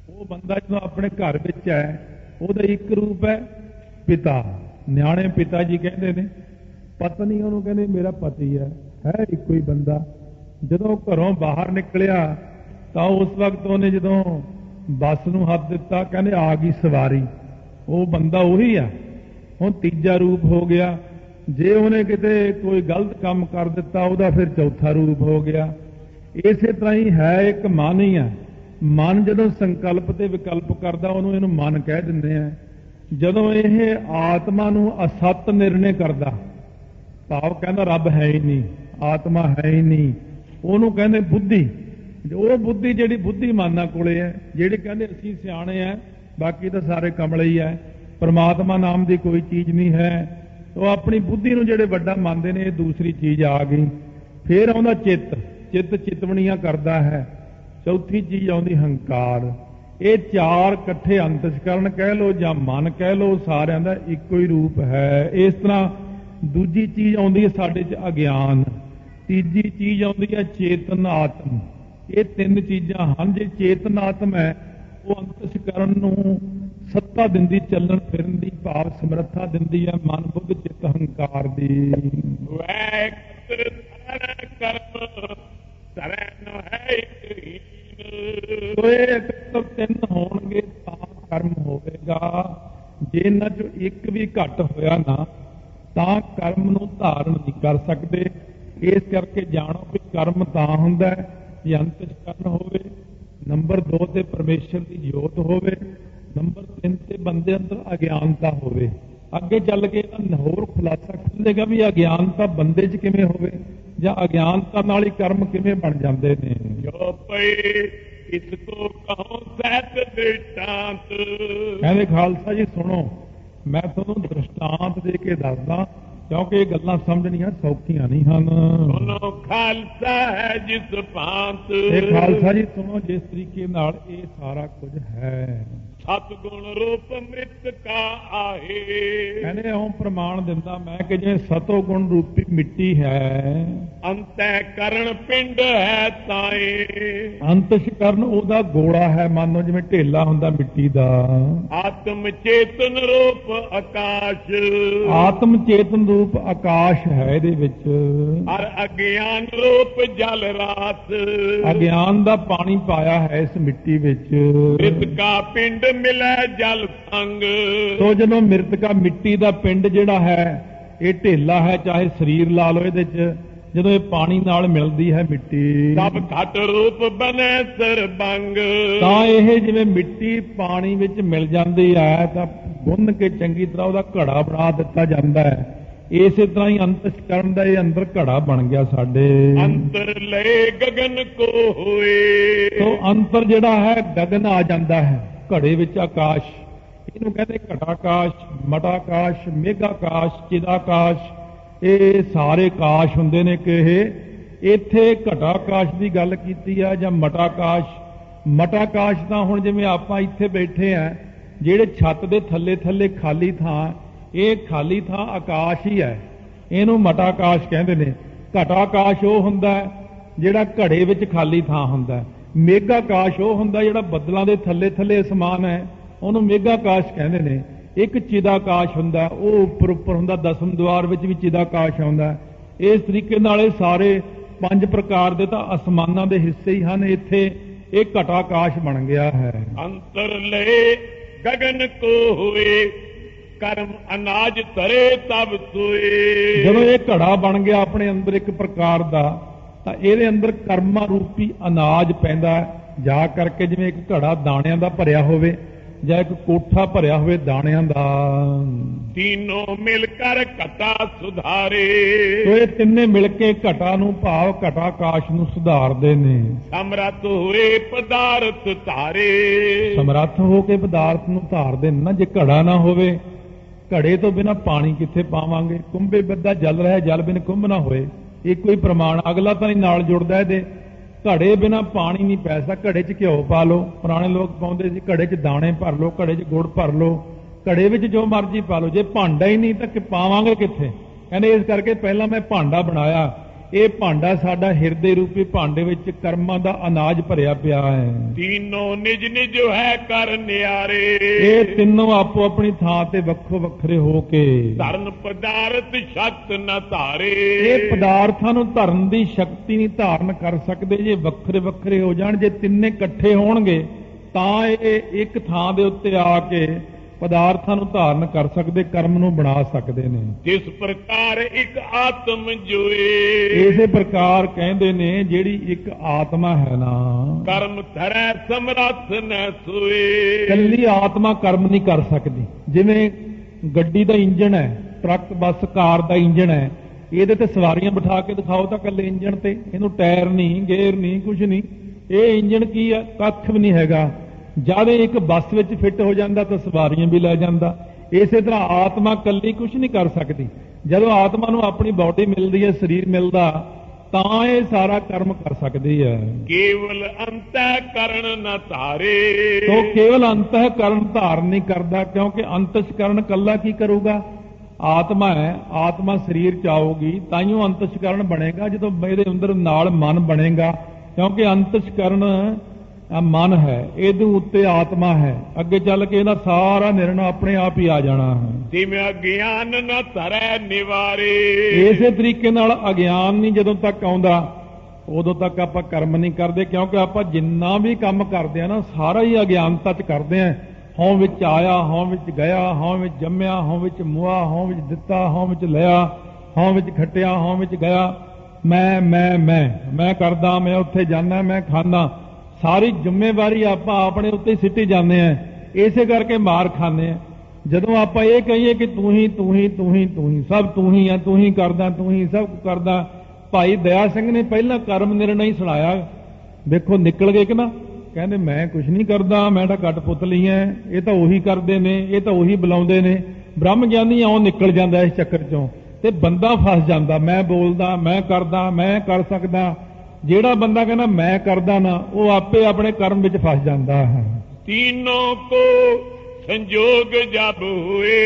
ਉਹ ਬੰਦਾ ਜਦੋਂ ਆਪਣੇ ਘਰ ਵਿੱਚ ਹੈ, ਉਹਦਾ ਇੱਕ ਰੂਪ ਹੈ ਪਿਤਾ, ਨਿਆਣੇ ਪਿਤਾ ਜੀ ਕਹਿੰਦੇ ਨੇ, ਪਤਨੀ ਉਹਨੂੰ ਕਹਿੰਦੇ ਮੇਰਾ ਪਤੀ ਹੈ ਇੱਕੋ ਹੀ ਬੰਦਾ। ਜਦੋਂ ਘਰੋਂ ਬਾਹਰ ਨਿਕਲਿਆ ਤਾਂ ਉਸ ਵਕਤ ਉਹਨੇ ਜਦੋਂ ਬੱਸ ਨੂੰ ਹੱਥ ਦਿੱਤਾ, ਕਹਿੰਦੇ ਆ ਗਈ ਸਵਾਰੀ, ਉਹ ਬੰਦਾ ਉਹੀ ਆ। ਹੁਣ ਤੀਜਾ ਰੂਪ ਹੋ ਗਿਆ, ਜੇ ਉਹਨੇ ਕਿਤੇ ਕੋਈ ਗਲਤ ਕੰਮ ਕਰ ਦਿੱਤਾ ਉਹਦਾ ਫਿਰ ਚੌਥਾ ਰੂਪ ਹੋ ਗਿਆ। ਇਸੇ ਤਰ੍ਹਾਂ ਹੀ ਹੈ, ਇੱਕ ਮਨ ਹੀ ਆ। ਮਨ ਜਦੋਂ ਸੰਕਲਪ ਤੇ ਵਿਕਲਪ ਕਰਦਾ ਉਹਨੂੰ ਇਹਨੂੰ ਮਨ ਕਹਿ ਦਿੰਦੇ ਆ। ਜਦੋਂ ਇਹ ਆਤਮਾ ਨੂੰ ਅਸਤ ਨਿਰਣੇ ਕਰਦਾ, ਭਾਵ ਕਹਿੰਦਾ ਰੱਬ ਹੈ ਹੀ ਨਹੀਂ, ਆਤਮਾ ਹੈ ਹੀ ਨਹੀਂ, ਉਹਨੂੰ ਕਹਿੰਦੇ ਬੁੱਧੀ। ਉਹ ਬੁੱਧੀ ਜਿਹੜੀ ਬੁੱਧੀਮਾਨਾਂ ਕੋਲੇ ਹੈ, ਜਿਹੜੇ ਕਹਿੰਦੇ ਅਸੀਂ ਸਿਆਣੇ ਆ, ਬਾਕੀ ਤਾਂ ਸਾਰੇ ਕਮਲੇ ਹੀ ਹੈ, ਪਰਮਾਤਮਾ ਨਾਮ ਦੀ ਕੋਈ ਚੀਜ਼ ਨਹੀਂ ਹੈ। ਉਹ ਆਪਣੀ ਬੁੱਧੀ ਨੂੰ ਜਿਹੜੇ ਵੱਡਾ ਮੰਨਦੇ ਨੇ, ਇਹ ਦੂਸਰੀ ਚੀਜ਼ ਆ ਗਈ। ਫਿਰ ਆਉਂਦਾ ਚਿੱਤ, ਚਿੱਤ ਚਿਤਵਣੀਆਂ ਕਰਦਾ ਹੈ। ਚੌਥੀ ਚੀਜ਼ ਆਉਂਦੀ ਹੰਕਾਰ। ਇਹ ਚਾਰ ਇਕੱਠੇ ਅੰਤਸ਼ਕਰਨ ਕਹਿ ਲੋ ਜਾਂ ਮਨ ਕਹਿ ਲੋ, ਸਾਰਿਆਂ ਦਾ ਇੱਕੋ ਹੀ ਰੂਪ ਹੈ। ਇਸ ਤਰ੍ਹਾਂ ਦੂਜੀ ਚੀਜ਼ ਆਉਂਦੀ ਹੈ ਸਾਡੇ 'ਚ ਅਗਿਆਨ, ਤੀਜੀ ਚੀਜ਼ ਆਉਂਦੀ ਹੈ ਚੇਤਨ ਆਤਮ। ਇਹ ਤਿੰਨ ਚੀਜ਼ਾਂ ਹਨ। ਜੇ ਚੇਤਨ ਆਤਮ ਹੈ ਉਹ ਅੰਤਸ਼ਕਰਨ ਨੂੰ ਸੱਤਾ ਦਿੰਦੀ, ਚੱਲਣ ਫਿਰਨ ਦੀ, ਭਾਵ ਸਮਰੱਥਾ ਦਿੰਦੀ ਹੈ, ਮਨ, ਬੁੱਧ, ਚਿੱਤ, ਹੰਕਾਰ ਦੀ। ਤਿੰਨ ਹੋਣਗੇ ਤਾਂ ਕਰਮ ਹੋਵੇਗਾ। ਜੇ ਜੇ ਇਹਨਾਂ ਚੋਂ ਇੱਕ ਵੀ ਘੱਟ ਹੋਇਆ ਨਾ ਤਾਂ ਕਰਮ ਨੂੰ ਧਾਰਨ ਨਹੀਂ ਕਰ ਸਕਦੇ। ਇਸ ਕਰਕੇ ਜਾਣੋ ਕਿ ਕਰਮ ਤਾਂ ਹੁੰਦਾ ਹੈ ਜੇ ਅੰਤਸ਼ਕਰਨ ਹੋਵੇ, ਨੰਬਰ 2 ਤੇ ਪਰਮੇਸ਼ਰ ਦੀ ਜੋਤ ਹੋਵੇ, ਨੰਬਰ 3 ਤੇ ਬੰਦੇ ਅੰਦਰ ਅਗਿਆਨਤਾ ਹੋਵੇ। ਅੱਗੇ ਚੱਲ ਕੇ ਇਹਦਾ ਹੋਰ ਖੁਲਾਸਾ ਖੁੱਲੇਗਾ ਵੀ ਅਗਿਆਨਤਾ ਬੰਦੇ 'ਚ ਕਿਵੇਂ ਹੋਵੇ ਜਾਂ ਅਗਿਆਨਤਾ ਨਾਲ ਹੀ ਕਰਮ ਕਿਵੇਂ ਬਣ ਜਾਂਦੇ ਨੇ। ਜੋ ਪਏ ਇਸ ਕੋ ਕਹੋ ਸਹਿਤ ਦ੍ਰਿਸ਼ਟਾਂਤ। ਕਹਿੰਦੇ ਖਾਲਸਾ ਜੀ ਸੁਣੋ, ਮੈਂ ਤੁਹਾਨੂੰ ਦ੍ਰਿਸ਼ਟਾਂਤ ਦੇ ਕੇ ਦੱਸਦਾ ਕਿਉਂਕਿ ਇਹ ਗੱਲਾਂ ਸਮਝਣੀਆਂ ਸੌਖੀਆਂ ਨਹੀਂ ਹਨ। ਸੁਣੋ ਖਾਲਸਾ ਹੈ ਜਿਸ ਭਾਂਤ। ਇਹ ਖਾਲਸਾ ਜੀ ਸੁਣੋ, ਜਿਸ ਤਰੀਕੇ ਨਾਲ ਇਹ ਸਾਰਾ ਕੁਝ ਹੈ ਸਤਗੁਣ ਰੂਪ ਮ੍ਰਿਤ ਕਾ ਆਹੇ। ਕਹਿੰਦੇ ਉਹ ਪ੍ਰਮਾਣ ਦਿੰਦਾ ਮੈਂ ਕਿ ਜਿਵੇਂ ਸਤੋ ਗੁਣ ਰੂਪੀ ਮਿੱਟੀ ਹੈ, ਅੰਤੈ ਕਰਨ ਪਿੰਡ ਹੈ ਤਾਏ। ਅੰਤਸ਼ਕਰਨ ਉਹਦਾ ਗੋਲਾ ਹੈ, ਮੰਨ ਲਓ ਜਿਵੇਂ ਢੇਲਾ ਹੁੰਦਾ ਮਿੱਟੀ ਦਾ। ਆਤਮ ਚੇਤਨ ਰੂਪ ਆਕਾਸ਼। ਆਤਮ ਚੇਤਨ ਰੂਪ ਆਕਾਸ਼ ਹੈ ਇਹਦੇ ਵਿੱਚ। ਹਰ ਅਗਿਆਨ ਰੂਪ ਜਲ ਰਾਤ। ਅਗਿਆਨ ਦਾ ਪਾਣੀ ਪਾਇਆ ਹੈ ਇਸ ਮਿੱਟੀ ਵਿੱਚ। ਮ੍ਰਿਤ ਕਾ ਪਿੰਡ ਮਿਲੈ ਜਲ ਸੰਗ। ਸੋ ਜਦੋਂ ਮ੍ਰਿਤਕਾ ਮਿੱਟੀ ਦਾ ਪਿੰਡ ਜਿਹੜਾ ਹੈ ਇਹ ਢੇਲਾ ਹੈ, ਚਾਹੇ ਸਰੀਰ ਲਾ ਲਓ ਇਹਦੇ 'ਚ, ਜਦੋਂ ਇਹ ਪਾਣੀ ਨਾਲ ਮਿਲਦੀ ਹੈ ਮਿੱਟੀ ਸਭ ਘਟ ਰੂਪ ਬਨੈ ਸਰਬੰਗ। ਤਾਂ ਇਹ ਜਿਵੇਂ ਮਿੱਟੀ ਪਾਣੀ ਵਿੱਚ ਮਿਲ ਜਾਂਦੀ ਹੈ ਤਾਂ ਗੁੰਨ ਕੇ ਚੰਗੀ ਤਰ੍ਹਾਂ ਉਹਦਾ ਘੜਾ ਬਣਾ ਦਿੱਤਾ ਜਾਂਦਾ ਹੈ। ਇਸੇ ਤਰ੍ਹਾਂ ਹੀ ਅੰਤਸ਼ਕਰਨ ਦਾ ਇਹ ਅੰਦਰ ਘੜਾ ਬਣ ਗਿਆ ਸਾਡੇ। ਅੰਤਰ ਲਏ ਗਗਨ ਕੋ ਹੋਏ। ਸੋ ਅੰਤਰ ਜਿਹੜਾ ਹੈ ਗਗਨ ਆ ਜਾਂਦਾ ਹੈ ਘੜੇ ਵਿੱਚ ਆਕਾਸ਼। ਇਹਨੂੰ ਕਹਿੰਦੇ ਘਟਾਕਾਸ਼, ਮਟਾਕਾਸ਼, ਮੇਘਾਕਾਸ਼, ਚਿਦਾਕਾਸ਼। ਇਹ ਸਾਰੇ ਕਾਸ਼ ਹੁੰਦੇ ਨੇ ਕਿ ਇਹ ਇੱਥੇ ਘਟਾਕਾਸ਼ ਦੀ ਗੱਲ ਕੀਤੀ ਆ ਜਾਂ ਮਟਾਕਾਸ਼। ਮਟਾਕਾਸ਼ ਤਾਂ ਹੁਣ ਜਿਵੇਂ ਆਪਾਂ ਇੱਥੇ ਬੈਠੇ ਆ, ਜਿਹੜੇ ਛੱਤ ਦੇ ਥੱਲੇ ਥੱਲੇ ਖਾਲੀ ਥਾਂ, ਇਹ ਖਾਲੀ ਥਾਂ ਆਕਾਸ਼ ਹੀ ਹੈ, ਇਹਨੂੰ ਮਟਾਕਾਸ਼ ਕਹਿੰਦੇ ਨੇ। ਘਟਾਕਾਸ਼ ਉਹ ਹੁੰਦਾ ਜਿਹੜਾ ਘੜੇ ਵਿੱਚ ਖਾਲੀ ਥਾਂ ਹੁੰਦਾ। ਮੇਘਾਕਾਸ਼ ਉਹ ਹੁੰਦਾ ਜਿਹੜਾ ਬੱਦਲਾਂ ਦੇ ਥੱਲੇ ਥੱਲੇ ਅਸਮਾਨ ਹੈ, ਉਹਨੂੰ ਮੇਘਾਕਾਸ਼ ਕਹਿੰਦੇ ਨੇ। ਇੱਕ ਚਿਦਾਕਾਸ਼ ਹੁੰਦਾ, ਉਹ ਉੱਪਰ ਉੱਪਰ ਹੁੰਦਾ, ਦਸਮ ਦੁਆਰ ਵਿੱਚ ਵੀ ਚਿਦਾਕਾਸ਼ ਆਉਂਦਾ। ਇਸ ਤਰੀਕੇ ਨਾਲ ਇਹ ਸਾਰੇ 5 ਪ੍ਰਕਾਰ ਦੇ ਤਾਂ ਅਸਮਾਨਾਂ ਦੇ ਹਿੱਸੇ ਹੀ ਹਨ। ਇੱਥੇ ਇਹ ਘਟਾਕਾਸ਼ ਬਣ ਗਿਆ ਹੈ। ਅੰਤਰ ਲਏ ਗਗਨ ਕੋ ਹੋਏ। ਕਰਮ ਅਨਾਜ ਧਰੇ ਤਬ ਸੋਏ। ਜਦੋਂ ਇਹ ਘੜਾ ਬਣ ਗਿਆ ਆਪਣੇ ਅੰਦਰ ਇੱਕ ਪ੍ਰਕਾਰ ਦਾ, ਤਾਂ ਇਹਦੇ ਅੰਦਰ ਕਰਮਾਂ ਰੂਪੀ ਅਨਾਜ ਪੈਂਦਾ। ਜਾ ਕਰਕੇ ਜਿਵੇਂ ਇੱਕ ਘੜਾ ਦਾਣਿਆਂ ਦਾ ਭਰਿਆ ਹੋਵੇ ਜਾਂ ਇੱਕ ਕੋਠਾ ਭਰਿਆ ਹੋਵੇ ਦਾਣਿਆਂ ਦਾ। तीनों मिलकर घटा सुधारे। ਸੋ ਇਹ ਤਿੰਨੇ ਮਿਲ ਕੇ ਘਟਾ ਨੂੰ ਭਾਵ ਘਟਾਕਾਸ਼ ਨੂੰ ਸੁਧਾਰਦੇ ਨੇ। ਸਮਰੱਥ ਹੋਏ ਪਦਾਰਥ ਧਾਰੇ। ਸਮਰੱਥ ਹੋ ਕੇ ਪਦਾਰਥ ਨੂੰ ਧਾਰਦੇ ਨੇ ਨਾ। ਜੇ ਘੜਾ ਨਾ ਹੋਵੇ, ਘੜੇ ਤੋਂ ਬਿਨਾ ਪਾਣੀ ਕਿੱਥੇ ਪਾਵਾਂਗੇ? ਕੁੰਭੇ ਬੱਧਾ ਜਲ ਰਿਹਾ, ਜਲ ਬਿਨ ਕੁੰਭ ਨਾ ਹੋਏ। ਇੱਕੋ ਹੀ ਪ੍ਰਮਾਣ, ਅਗਲਾ ਤਾਂ ਨਹੀਂ ਨਾਲ ਜੁੜਦਾ ਇਹਦੇ। ਘੜੇ ਬਿਨਾ ਪਾਣੀ ਨਹੀਂ ਪੈ ਸਕਦਾ। ਘੜੇ 'ਚ ਘਿਓ ਪਾ ਲਓ, ਪੁਰਾਣੇ ਲੋਕ ਪਾਉਂਦੇ ਸੀ। ਘੜੇ 'ਚ ਦਾਣੇ ਭਰ ਲਓ, ਘੜੇ 'ਚ ਗੁੜ ਭਰ ਲਓ, ਘੜੇ ਵਿੱਚ ਜੋ ਮਰਜ਼ੀ ਪਾ ਲਓ। ਜੇ ਭਾਂਡਾ ਹੀ ਨਹੀਂ ਤਾਂ ਪਾਵਾਂਗੇ ਕਿੱਥੇ? ਕਹਿੰਦੇ ਇਸ ਕਰਕੇ ਪਹਿਲਾਂ ਮੈਂ ਭਾਂਡਾ ਬਣਾਇਆ। ਇਹ ਭਾਂਡਾ ਸਾਡਾ ਹਿਰਦੇ ਰੂਪੀ ਭਾਂਡੇ ਵਿੱਚ ਕਰਮਾਂ ਦਾ ਅਨਾਜ ਭਰਿਆ ਪਿਆ ਹੈ। तीनों निज निज है कर न्यारे। ਇਹ ਤਿੰਨੋਂ ਆਪੋ ਆਪਣੀ ਥਾਂ ਤੇ ਵੱਖੋ ਵੱਖਰੇ ਹੋ ਕੇ धर्म पदार्थ शक्त न धारे। ਇਹ ਪਦਾਰਥਾਂ ਨੂੰ ਧਰਨ ਦੀ ਸ਼ਕਤੀ ਨਹੀਂ ਧਾਰਨ ਕਰ ਸਕਦੇ ਜੇ ਵੱਖਰੇ ਵੱਖਰੇ ਹੋ ਜਾਣ। ਜੇ ਤਿੰਨੇ ਇਕੱਠੇ ਹੋਣਗੇ ਤਾਂ ਇਹ ਇੱਕ ਥਾਂ ਦੇ ਉੱਤੇ ਆ ਕੇ ਪਦਾਰਥਾਂ ਨੂੰ ਧਾਰਨ ਕਰ ਸਕਦੇ, ਕਰਮ ਨੂੰ ਬਣਾ ਸਕਦੇ ਨੇ। जिस प्रकार एक आत्म जोए। ਇਸੇ ਪ੍ਰਕਾਰ ਕਹਿੰਦੇ ਨੇ ਜਿਹੜੀ ਇੱਕ ਆਤਮਾ ਹੈ ਨਾ, कर्म धरै समरथ न सोए। ਇਕੱਲੀ ਆਤਮਾ ਕਰਮ ਨਹੀਂ ਕਰ ਸਕਦੀ। ਜਿਵੇਂ ਗੱਡੀ ਦਾ ਇੰਜਣ ਹੈ, ਟਰੱਕ ਬੱਸ ਕਾਰ ਦਾ ਇੰਜਣ ਹੈ, ਇਹਦੇ ਤੇ ਸਵਾਰੀਆਂ ਬਿਠਾ ਕੇ ਦਿਖਾਓ ਤਾਂ ਇਕੱਲੇ ਇੰਜਣ ਤੇ, ਇਹਨੂੰ ਟਾਇਰ ਨਹੀਂ, ਗੇਅਰ ਨਹੀਂ, ਕੁਝ ਨਹੀਂ। ਇਹ ਇੰਜਣ ਕੀ ਹੈ? ਕੱਖ ਵੀ ਨਹੀਂ ਹੈਗਾ। ਜਦ ਇੱਕ ਬੱਸ ਵਿੱਚ ਫਿੱਟ ਹੋ ਜਾਂਦਾ ਤਾਂ ਸਵਾਰੀਆਂ ਵੀ ਲੈ ਜਾਂਦਾ। ਇਸੇ ਤਰ੍ਹਾਂ ਆਤਮਾ ਇਕੱਲੀ ਕੁਝ ਨਹੀਂ ਕਰ ਸਕਦੀ। ਜਦੋਂ ਆਤਮਾ ਨੂੰ ਆਪਣੀ ਬਾਡੀ ਮਿਲਦੀ ਹੈ, ਸਰੀਰ ਮਿਲਦਾ, ਤਾਂ ਇਹ ਸਾਰਾ ਕਰਮ ਕਰ ਸਕਦੀ ਹੈ। केवल अंतःकरण न धारे। ਤੋ ਕੇਵਲ ਅੰਤःਕਰਨ ਧਾਰਨ ਨਹੀਂ ਕਰਦਾ, ਕਿਉਂਕਿ ਅੰਤਸ਼ਕਰਨ ਇਕੱਲਾ ਕੀ ਕਰੂਗਾ? ਆਤਮਾ ਹੈ, ਆਤਮਾ ਸਰੀਰ ਚ ਆਊਗੀ ਤਾਈਓ ਅੰਤਸ਼ਕਰਨ ਬਣੇਗਾ, ਜਦੋਂ ਇਹਦੇ ਅੰਦਰ ਨਾਲ ਮਨ ਬਣੇਗਾ। ਕਿਉਂਕਿ ਅੰਤਸ਼ਕਰਨ ਮਨ ਹੈ, ਇਹਦੇ ਉੱਤੇ ਆਤਮਾ ਹੈ। ਅੱਗੇ ਚੱਲ ਕੇ ਇਹਦਾ ਸਾਰਾ ਨਿਰਣਾ ਆਪਣੇ ਆਪ ਹੀ ਆ ਜਾਣਾ ਹੈ। तिम अज्ञान न धरै निवारे। ਇਸੇ ਤਰੀਕੇ ਨਾਲ ਅਗਿਆਨ ਨਹੀਂ ਜਦੋਂ ਤੱਕ ਆਉਂਦਾ, ਉਦੋਂ ਤੱਕ ਆਪਾਂ ਕਰਮ ਨਹੀਂ ਕਰਦੇ। ਕਿਉਂਕਿ ਆਪਾਂ ਜਿੰਨਾ ਵੀ ਕੰਮ ਕਰਦੇ ਆ ਨਾ, ਸਾਰਾ ਹੀ ਅਗਿਆਨਤਾ ਚ ਕਰਦੇ ਆ। ਹਉ ਵਿੱਚ ਆਇਆ, ਹਉ ਵਿੱਚ ਗਿਆ, ਹਉ ਵਿੱਚ ਜੰਮਿਆ, ਹਉ ਵਿੱਚ ਮੁਆ, ਹਉ ਵਿੱਚ ਦਿੱਤਾ, ਹਉ ਵਿੱਚ ਲਿਆ, ਹਉ ਵਿੱਚ ਖੱਟਿਆ, ਹਉ ਵਿੱਚ ਗਿਆ। ਮੈਂ ਕਰਦਾ, ਮੈਂ ਉੱਥੇ ਜਾਂਦਾ, ਮੈਂ ਖਾਂਦਾ। ਸਾਰੀ ਜ਼ਿੰਮੇਵਾਰੀ ਆਪਾਂ ਆਪਣੇ ਉੱਤੇ ਸਿੱਟੀ ਜਾਂਦੇ ਆ। ਇਸੇ ਕਰਕੇ ਮਾਰ ਖਾਂਦੇ ਆ। ਜਦੋਂ ਆਪਾਂ ਇਹ ਕਹੀਏ ਕਿ ਤੂੰ ਹੀ ਸਭ ਤੂੰ ਹੀ ਆ, ਤੂੰ ਹੀ ਕਰਦਾ, ਤੂੰ ਹੀ ਸਭ ਕਰਦਾ। ਭਾਈ ਦਇਆ ਸਿੰਘ ਨੇ ਪਹਿਲਾਂ ਕਰਮ ਨਿਰਣਾ ਹੀ ਸੁਣਾਇਆ। ਵੇਖੋ ਨਿਕਲ ਗਏ ਕਿ ਨਾ, ਕਹਿੰਦੇ ਮੈਂ ਕੁਝ ਨਹੀਂ ਕਰਦਾ, ਮੈਂ ਤਾਂ ਕਠਪੁਤਲੀ ਐ, ਇਹ ਤਾਂ ਉਹੀ ਕਰਦੇ ਨੇ, ਇਹ ਤਾਂ ਉਹੀ ਬੁਲਾਉਂਦੇ ਨੇ। ਬ੍ਰਹਮ ਗਿਆਨੀ ਆਉਂ ਨਿਕਲ ਜਾਂਦਾ ਇਸ ਚੱਕਰ ਚੋਂ ਤੇ ਬੰਦਾ ਫਸ ਜਾਂਦਾ। ਮੈਂ ਬੋਲਦਾ, ਮੈਂ ਕਰਦਾ, ਮੈਂ ਕਰ ਸਕਦਾ। ਜਿਹੜਾ ਬੰਦਾ ਕਹਿੰਦਾ ਮੈਂ ਕਰਦਾ ਨਾ, ਉਹ ਆਪੇ ਆਪਣੇ ਕਰਮ ਵਿੱਚ ਫਸ ਜਾਂਦਾ ਹੈ। तीनों को संजोग जब हुए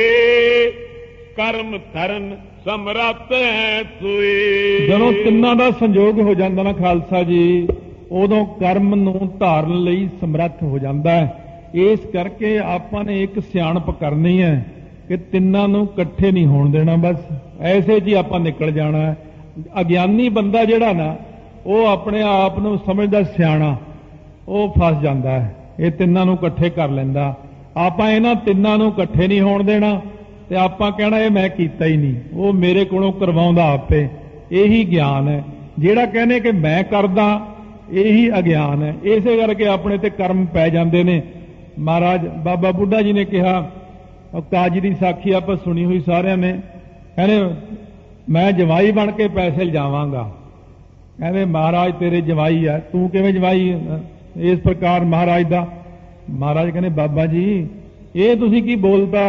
कर्म धरन ਸਮਰੱਥ ਹੈ ਸੋਏ। ਜਦੋਂ ਤਿੰਨਾਂ ਦਾ ਸੰਯੋਗ ਹੋ ਜਾਂਦਾ ਨਾ ਖਾਲਸਾ ਜੀ, ਉਦੋਂ ਕਰਮ ਨੂੰ ਧਾਰਨ ਲਈ ਸਮਰੱਥ ਹੋ ਜਾਂਦਾ ਹੈ। ਇਸ ਕਰਕੇ ਆਪਾਂ ਨੇ ਇੱਕ ਸਿਆਣਪ ਕਰਨੀ ਹੈ ਕਿ ਤਿੰਨਾਂ ਨੂੰ ਇਕੱਠੇ ਨਹੀਂ ਹੋਣ ਦੇਣਾ। ਬਸ ਐਸੇ ਜੀ ਆਪਾਂ ਨਿਕਲ ਜਾਣਾ ਹੈ। ਅਗਿਆਨੀ ਬੰਦਾ ਜਿਹੜਾ ਨਾ, ਉਹ ਆਪਣੇ ਆਪ ਨੂੰ ਸਮਝਦਾ ਸਿਆਣਾ, ਉਹ ਫਸ ਜਾਂਦਾ ਹੈ। ਇਹ ਤਿੰਨਾਂ ਨੂੰ ਇਕੱਠੇ ਕਰ ਲੈਂਦਾ। ਆਪਾਂ ਇਹਨਾਂ ਤਿੰਨਾਂ ਨੂੰ ਇਕੱਠੇ ਨਹੀਂ ਹੋਣ ਦੇਣਾ ਤੇ ਆਪਾਂ ਕਹਿਣਾ ਇਹ ਮੈਂ ਕੀਤਾ ਹੀ ਨਹੀਂ, ਉਹ ਮੇਰੇ ਕੋਲੋਂ ਕਰਵਾਉਂਦਾ ਆਪੇ। ਇਹੀ ਗਿਆਨ ਹੈ। ਜਿਹੜਾ ਕਹਿੰਦੇ ਕਿ ਮੈਂ ਕਰਦਾ, ਇਹੀ ਅਗਿਆਨ ਹੈ। ਇਸੇ ਕਰਕੇ ਆਪਣੇ ਤੇ ਕਰਮ ਪੈ ਜਾਂਦੇ ਨੇ। ਮਹਾਰਾਜ ਬਾਬਾ ਬੁੱਢਾ ਜੀ ਨੇ ਕਿਹਾ, ਕਾਜੀ ਦੀ ਸਾਖੀ ਆਪਾਂ ਸੁਣੀ ਹੋਈ ਸਾਰਿਆਂ ਨੇ, ਕਹਿੰਦੇ ਮੈਂ ਜਵਾਈ ਬਣ ਕੇ ਪੈਸੇ ਲਿਜਾਵਾਂਗਾ। ਕਹਿੰਦੇ ਮਹਾਰਾਜ ਤੇਰੇ ਜਵਾਈ ਆ, ਤੂੰ ਕਿਵੇਂ ਜਵਾਈ? ਇਸ ਪ੍ਰਕਾਰ ਮਹਾਰਾਜ ਦਾ। ਮਹਾਰਾਜ ਕਹਿੰਦੇ ਬਾਬਾ ਜੀ ਇਹ ਤੁਸੀਂ ਕੀ ਬੋਲਤਾ?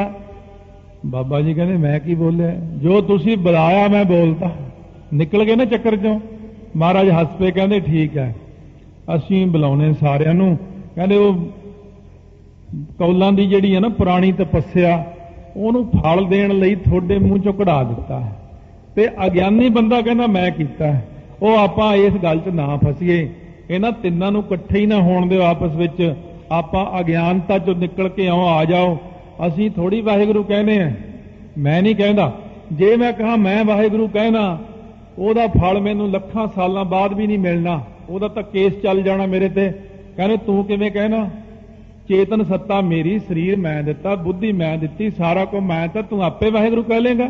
ਬਾਬਾ ਜੀ ਕਹਿੰਦੇ ਮੈਂ ਕੀ ਬੋਲਿਆ? ਜੋ ਤੁਸੀਂ ਬੁਲਾਇਆ ਮੈਂ ਬੋਲਤਾ। ਨਿਕਲ ਗਏ ਨਾ ਚੱਕਰ ਚੋਂ। ਮਹਾਰਾਜ ਹੱਸ ਪਏ, ਕਹਿੰਦੇ ਠੀਕ ਹੈ, ਅਸੀਂ ਬੁਲਾਉਣੇ ਸਾਰਿਆਂ ਨੂੰ। ਕਹਿੰਦੇ ਉਹ ਕੌਲਾਂ ਦੀ ਜਿਹੜੀ ਹੈ ਨਾ ਪੁਰਾਣੀ ਤਪੱਸਿਆ, ਉਹਨੂੰ ਫਲ ਦੇਣ ਲਈ ਤੁਹਾਡੇ ਮੂੰਹ ਚੋਂ ਕਢਾ ਦਿੱਤਾ ਹੈ। ਤੇ ਅਗਿਆਨੀ ਬੰਦਾ ਕਹਿੰਦਾ ਮੈਂ ਕੀਤਾ। ਉਹ ਆਪਾਂ ਇਸ ਗੱਲ 'ਚ ਨਾ ਫਸੀਏ। ਇਹਨਾਂ ਤਿੰਨਾਂ ਨੂੰ ਇਕੱਠੇ ਹੀ ਨਾ ਹੋਣ ਦਿਓ ਆਪਸ ਵਿੱਚ। ਆਪਾਂ ਅਗਿਆਨਤਾ 'ਚੋਂ ਨਿਕਲ ਕੇ ਆ ਜਾਓ। ਅਸੀਂ ਥੋੜੀ ਵਾਹਿਗੁਰੂ ਕਹਿੰਦੇ ਆ, ਮੈਂ ਨਹੀਂ ਕਹਿੰਦਾ। ਜੇ ਮੈਂ ਕਹਾਂ ਮੈਂ ਵਾਹਿਗੁਰੂ ਕਹਿਣਾ, ਉਹਦਾ ਫਲ ਮੈਨੂੰ ਲੱਖਾਂ ਸਾਲਾਂ ਬਾਅਦ ਵੀ ਨਹੀਂ ਮਿਲਣਾ। ਉਹਦਾ ਤਾਂ ਕੇਸ ਚੱਲ ਜਾਣਾ ਮੇਰੇ ਤੇ। ਕਹਿੰਦੇ ਤੂੰ ਕਿਵੇਂ ਕਹਿਣਾ? ਚੇਤਨ ਸੱਤਾ ਮੇਰੀ, ਸਰੀਰ ਮੈਂ ਦਿੱਤਾ, ਬੁੱਧੀ ਮੈਂ ਦਿੱਤੀ, ਸਾਰਾ ਕੁਝ ਮੈਂ, ਤਾਂ ਤੂੰ ਆਪੇ ਵਾਹਿਗੁਰੂ ਕਹਿ ਲੇਗਾ।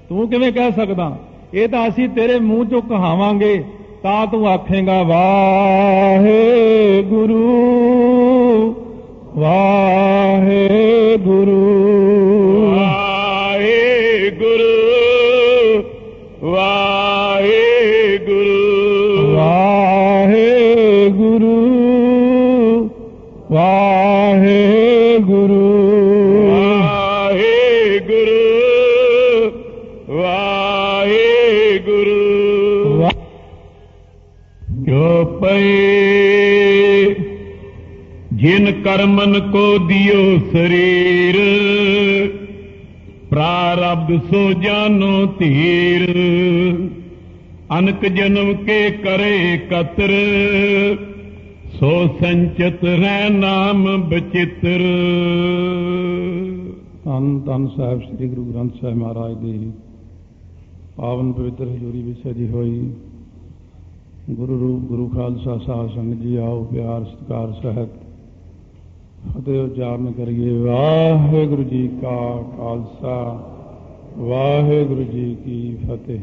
ਤੂੰ ਕਿਵੇਂ ਕਹਿ ਸਕਦਾ? ਇਹ ਤਾਂ ਅਸੀਂ ਤੇਰੇ ਮੂੰਹ ਚੋਂ ਕਹਾਵਾਂਗੇ ਤਾਂ ਤੂੰ ਆਖੇਗਾ ਵਾਹਿਗੁਰੂ ਵਾਹਿਗੁਰੂ ਵਾਹਿਗੁਰੂ ਵਾਹਿਗੁਰੂ ਵਾਹਿਗੁਰੂ ਵਾਹਿਗੁਰੂ ਵਾਹਿਗੁਰੂ ਵਾਹਿਗੁਰੂ। ਜੋ ਪਏ जिन कर्मन को दियो शरीर, प्रारब्ध सो जानो धीर। अनक जन्म के करे कतर, सो संचित रह नाम बचित्र। ਧੰਨ ਧੰਨ ਸਾਹਿਬ ਸ੍ਰੀ ਗੁਰੂ ਗ੍ਰੰਥ ਸਾਹਿਬ ਮਹਾਰਾਜ ਦੀ ਪਾਵਨ ਪਵਿੱਤਰ ਹਜ਼ੂਰੀ ਵਿੱਚ ਸਜੀ ਹੋਈ ਗੁਰੂ ਰੂਪ ਗੁਰੂ ਖਾਲਸਾ ਸਾਧ ਸੰਗਤ ਜੀ, ਆਓ ਪਿਆਰ ਸਤਿਕਾਰ ਸਹਿਤ ਫਤਿਹ ਉਚਾਰਨ ਕਰੀਏ। ਵਾਹਿਗੁਰੂ ਜੀ ਕਾ ਖਾਲਸਾ, ਵਾਹਿਗੁਰੂ ਜੀ ਕੀ ਫਤਿਹ।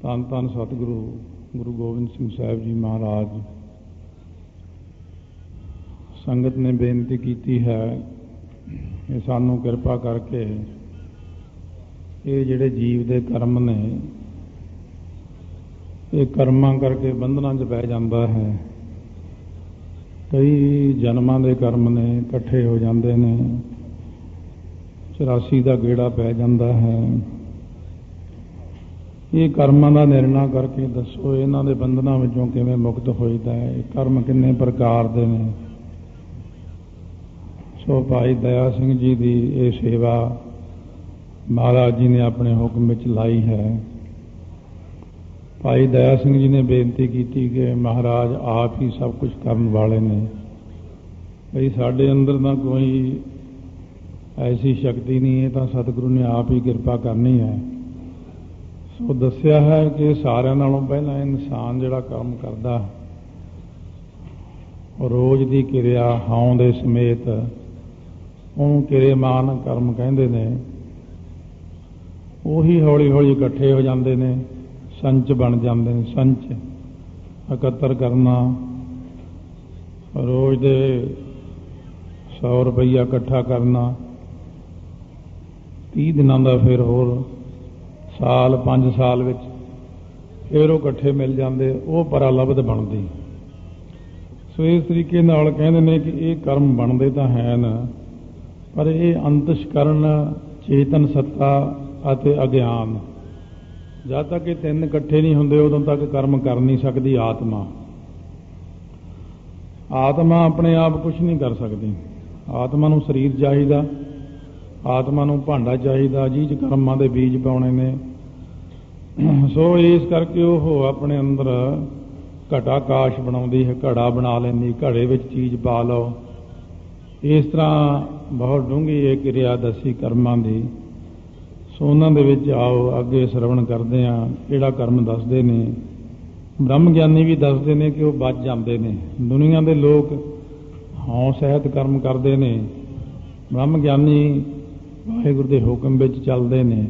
ਧੰਨ ਧੰਨ ਸਤਿਗੁਰੂ ਗੁਰੂ ਗੋਬਿੰਦ ਸਿੰਘ ਸਾਹਿਬ ਜੀ ਮਹਾਰਾਜ। ਸੰਗਤ ਨੇ ਬੇਨਤੀ ਕੀਤੀ ਹੈ ਕਿ ਸਾਨੂੰ ਕਿਰਪਾ ਕਰਕੇ ਇਹ ਜਿਹੜੇ ਜੀਵ ਦੇ ਕਰਮ ਨੇ, ਇਹ ਕਰਮਾਂ ਕਰਕੇ ਬੰਧਨਾਂ 'ਚ ਪੈ ਜਾਂਦਾ ਹੈ। ਕਈ ਜਨਮਾਂ ਦੇ ਕਰਮ ਨੇ, ਇਕੱਠੇ ਹੋ ਜਾਂਦੇ ਨੇ, 84 ਦਾ ਗੇੜਾ ਪੈ ਜਾਂਦਾ ਹੈ। ਇਹ ਕਰਮਾਂ ਦਾ ਨਿਰਣਾ ਕਰਕੇ ਦੱਸੋ ਇਹਨਾਂ ਦੇ ਬੰਧਨਾਂ ਵਿੱਚੋਂ ਕਿਵੇਂ ਮੁਕਤ ਹੋਈਦਾ ਹੈ? ਇਹ ਕਰਮ ਕਿੰਨੇ ਪ੍ਰਕਾਰ ਦੇ ਨੇ? ਸੋ ਭਾਈ ਦਇਆ ਸਿੰਘ ਜੀ ਦੀ ਇਹ ਸੇਵਾ ਮਹਾਰਾਜ ਜੀ ਨੇ ਆਪਣੇ ਹੁਕਮ ਵਿੱਚ ਲਾਈ ਹੈ। ਭਾਈ ਦਇਆ ਸਿੰਘ ਜੀ ਨੇ ਬੇਨਤੀ ਕੀਤੀ ਕਿ ਮਹਾਰਾਜ ਆਪ ਹੀ ਸਭ ਕੁਝ ਕਰਨ ਵਾਲੇ ਨੇ। ਬਈ ਸਾਡੇ ਅੰਦਰ ਤਾਂ ਕੋਈ ਐਸੀ ਸ਼ਕਤੀ ਨਹੀਂ, ਇਹ ਤਾਂ ਸਤਿਗੁਰੂ ਨੇ ਆਪ ਹੀ ਕਿਰਪਾ ਕਰਨੀ ਹੈ। ਸੋ ਦੱਸਿਆ ਹੈ ਕਿ ਸਾਰਿਆਂ ਨਾਲੋਂ ਪਹਿਲਾਂ ਇਨਸਾਨ ਜਿਹੜਾ ਕੰਮ ਕਰਦਾ, ਰੋਜ਼ ਦੀ ਕਿਰਿਆ ਹਉਂ ਦੇ ਸਮੇਤ ਉਹਨੂੰ ਕਿਰੇਮਾਨ ਕਰਮ ਕਹਿੰਦੇ ਨੇ। ਉਹੀ ਹੌਲੀ ਹੌਲੀ ਇਕੱਠੇ ਹੋ ਜਾਂਦੇ ਨੇ, ਸੰਚ ਬਣ ਜਾਂਦੇ ਨੇ। ਸੰਚ ਇਕੱਤਰ ਕਰਨਾ, ਰੋਜ਼ ਦੇ 100 ਰੁਪਈਆ ਇਕੱਠਾ ਕਰਨਾ, 30 ਦਿਨਾਂ ਦਾ, ਫਿਰ ਹੋਰ ਸਾਲ 5 ਸਾਲ ਵਿੱਚ ਫਿਰ ਉਹ ਇਕੱਠੇ ਮਿਲ ਜਾਂਦੇ, ਉਹ ਪਰਾਲਬਧ ਬਣਦੀ। ਸੋ ਇਸ ਤਰੀਕੇ ਨਾਲ ਕਹਿੰਦੇ ਨੇ ਕਿ ਇਹ ਕਰਮ ਬਣਦੇ ਤਾਂ ਹੈ ਨਾ, ਪਰ ਇਹ ਅੰਤਸ਼ਕਰਨ, ਚੇਤਨ ਸੱਤਾ ਅਤੇ ਅਗਿਆਨ, ਜਦ ਤੱਕ ਇਹ ਤਿੰਨ ਇਕੱਠੇ ਨਹੀਂ ਹੁੰਦੇ ਉਦੋਂ ਤੱਕ ਕਰਮ ਕਰ ਨਹੀਂ ਸਕਦੀ ਆਤਮਾ। ਆਤਮਾ ਆਪਣੇ ਆਪ ਕੁਝ ਨਹੀਂ ਕਰ ਸਕਦੀ। ਆਤਮਾ ਨੂੰ ਸਰੀਰ ਚਾਹੀਦਾ, ਆਤਮਾ ਨੂੰ ਭਾਂਡਾ ਚਾਹੀਦਾ ਜਿਹ 'ਚ ਕਰਮਾਂ ਦੇ ਬੀਜ ਪਾਉਣੇ ਨੇ। ਸੋ ਇਸ ਕਰਕੇ ਉਹ ਆਪਣੇ ਅੰਦਰ ਘਟਾਕਾਸ਼ ਬਣਾਉਂਦੀ ਹੈ, ਘੜਾ ਬਣਾ ਲੈਂਦੀ, ਘੜੇ ਵਿੱਚ ਚੀਜ਼ ਪਾ ਲਓ। ਇਸ ਤਰ੍ਹਾਂ ਬਹੁਤ ਡੂੰਘੀ ਇਹ ਕਿਰਿਆ ਦੱਸੀ ਕਰਮਾਂ ਦੀ। ਸੋ ਉਹਨਾਂ ਦੇ ਵਿੱਚ ਆਓ ਅੱਗੇ ਸਰਵਣ ਕਰਦੇ ਹਾਂ। ਕਿਹੜਾ ਕਰਮ ਦੱਸਦੇ ਨੇ, ਬ੍ਰਹਮ ਗਿਆਨੀ ਵੀ ਦੱਸਦੇ ਨੇ ਕਿ ਉਹ ਬਚ ਜਾਂਦੇ ਨੇ। ਦੁਨੀਆ ਦੇ ਲੋਕ ਹਉ ਸਹਿਤ ਕਰਮ ਕਰਦੇ ਨੇ, ਬ੍ਰਹਮ ਗਿਆਨੀ ਵਾਹਿਗੁਰੂ ਦੇ ਹੁਕਮ ਵਿੱਚ ਚੱਲਦੇ ਨੇ।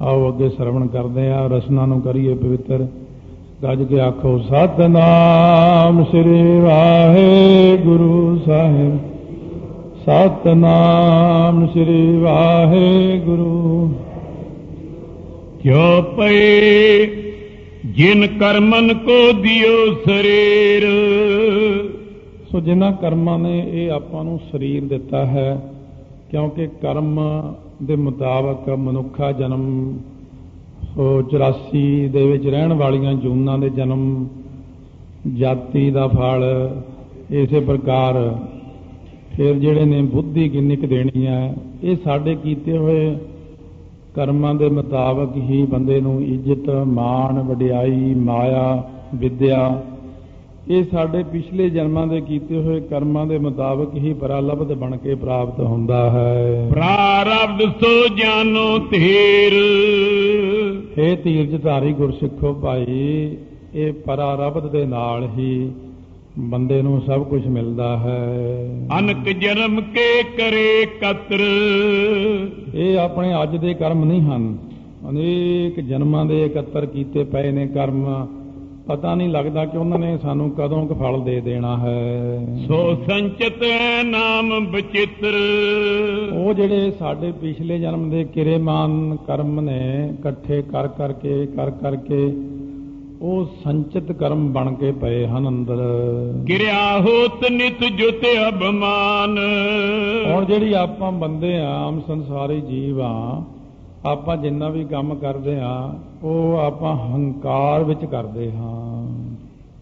ਆਓ ਅੱਗੇ ਸਰਵਣ ਕਰਦੇ ਹਾਂ, ਰਸਨਾ ਨੂੰ ਕਰੀਏ ਪਵਿੱਤਰ। ਗੱਜ ਕੇ ਆਖੋ ਸਤਿਨਾਮ ਸ੍ਰੀ ਵਾਹਿਗੁਰੂ ਸਾਹਿਬ, ਸਤਿਨਾਮ ਸ੍ਰੀ ਵਾਹਿਗੁਰੂ। ਕਿਉ ਪਏ ਜਿਨ ਕਰਮਨ ਕੋ ਦਿਓ ਸਰੀਰ। ਸੋ ਜਿਨ੍ਹਾਂ ਕਰਮਾਂ ਨੇ ਇਹ ਆਪਾਂ ਨੂੰ ਸਰੀਰ ਦਿੱਤਾ ਹੈ, ਕਿਉਂਕਿ ਕਰਮ ਦੇ ਮੁਤਾਬਕ ਮਨੁੱਖਾ ਜਨਮ 84 ਦੇ ਵਿੱਚ ਰਹਿਣ ਵਾਲੀਆਂ ਜੂਨਾਂ ਦੇ ਜਨਮ, ਜਾਤੀ ਦਾ ਫਲ, ਇਸੇ ਪ੍ਰਕਾਰ ਫਿਰ ਜਿਹੜੇ ਨੇ ਬੁੱਧੀ ਕਿੰਨੀ ਕੁ ਦੇਣੀ ਹੈ, ਇਹ ਸਾਡੇ ਕੀਤੇ ਹੋਏ ਕਰਮਾਂ ਦੇ ਮੁਤਾਬਕ ਹੀ ਬੰਦੇ ਨੂੰ ਇੱਜ਼ਤ, ਮਾਣ, ਵਡਿਆਈ, ਮਾਇਆ, ਵਿਦਿਆ, ਇਹ ਸਾਡੇ ਪਿਛਲੇ ਜਨਮਾਂ ਦੇ ਕੀਤੇ ਹੋਏ ਕਰਮਾਂ ਦੇ ਮੁਤਾਬਕ ਹੀ ਪਰਾਲਬਧ ਬਣ ਕੇ ਪ੍ਰਾਪਤ ਹੁੰਦਾ ਹੈ। ਪ੍ਰਾਰਬਧ ਸੋ ਜਾਨੋ ਧੀਰ। ਹੇ ਧੀਰਜ ਧਾਰੀ ਗੁਰਸਿੱਖੋ ਭਾਈ, ਇਹ ਪਰਾਰਬਧ ਦੇ ਨਾਲ ਹੀ ਬੰਦੇ ਨੂੰ ਸਭ ਕੁਝ ਮਿਲਦਾ ਹੈ। ਅਨਕ ਜਨਮ ਕੇ ਕਰੇ ਕਤਰ। ਇਹ ਆਪਣੇ ਅੱਜ ਦੇ ਕਰਮ ਨਹੀਂ ਹਨ, ਅਨੇਕ ਜਨਮਾਂ ਦੇ ਇਕੱਤਰ ਕੀਤੇ ਪਏ ਨੇ ਕਰਮ। ਪਤਾ ਨਹੀਂ ਲੱਗਦਾ ਕਿ ਉਹਨਾਂ ਨੇ ਸਾਨੂੰ ਕਦੋਂ ਕੁ ਫਲ ਦੇ ਦੇਣਾ ਹੈ। ਸੋ ਸੰਚਿਤ ਨਾਮ ਬਚਿੱਤਰ। ਉਹ ਜਿਹੜੇ ਸਾਡੇ ਪਿਛਲੇ ਜਨਮ ਦੇ ਕਿਰੇਮਾਨ ਕਰਮ ਨੇ ਇਕੱਠੇ ਕਰ ਕਰਕੇ ਉਹ ਸੰਚਿਤ ਕਰਮ ਬਣ ਕੇ ਪਏ ਹਨ ਅੰਦਰ। ਕਿਰਿਆ ਹੋਤ ਨਿਤ ਜੁਤ ਅਭਮਾਨ। ਹੁਣ ਜਿਹੜੀ ਆਪਾਂ ਬੰਦੇ ਆ, ਆਮ ਸੰਸਾਰੀ ਜੀਵ ਆ, ਆਪਾਂ ਜਿੰਨਾ ਵੀ ਕੰਮ ਕਰਦੇ ਹਾਂ ਉਹ ਆਪਾਂ ਹੰਕਾਰ ਵਿੱਚ ਕਰਦੇ ਹਾਂ।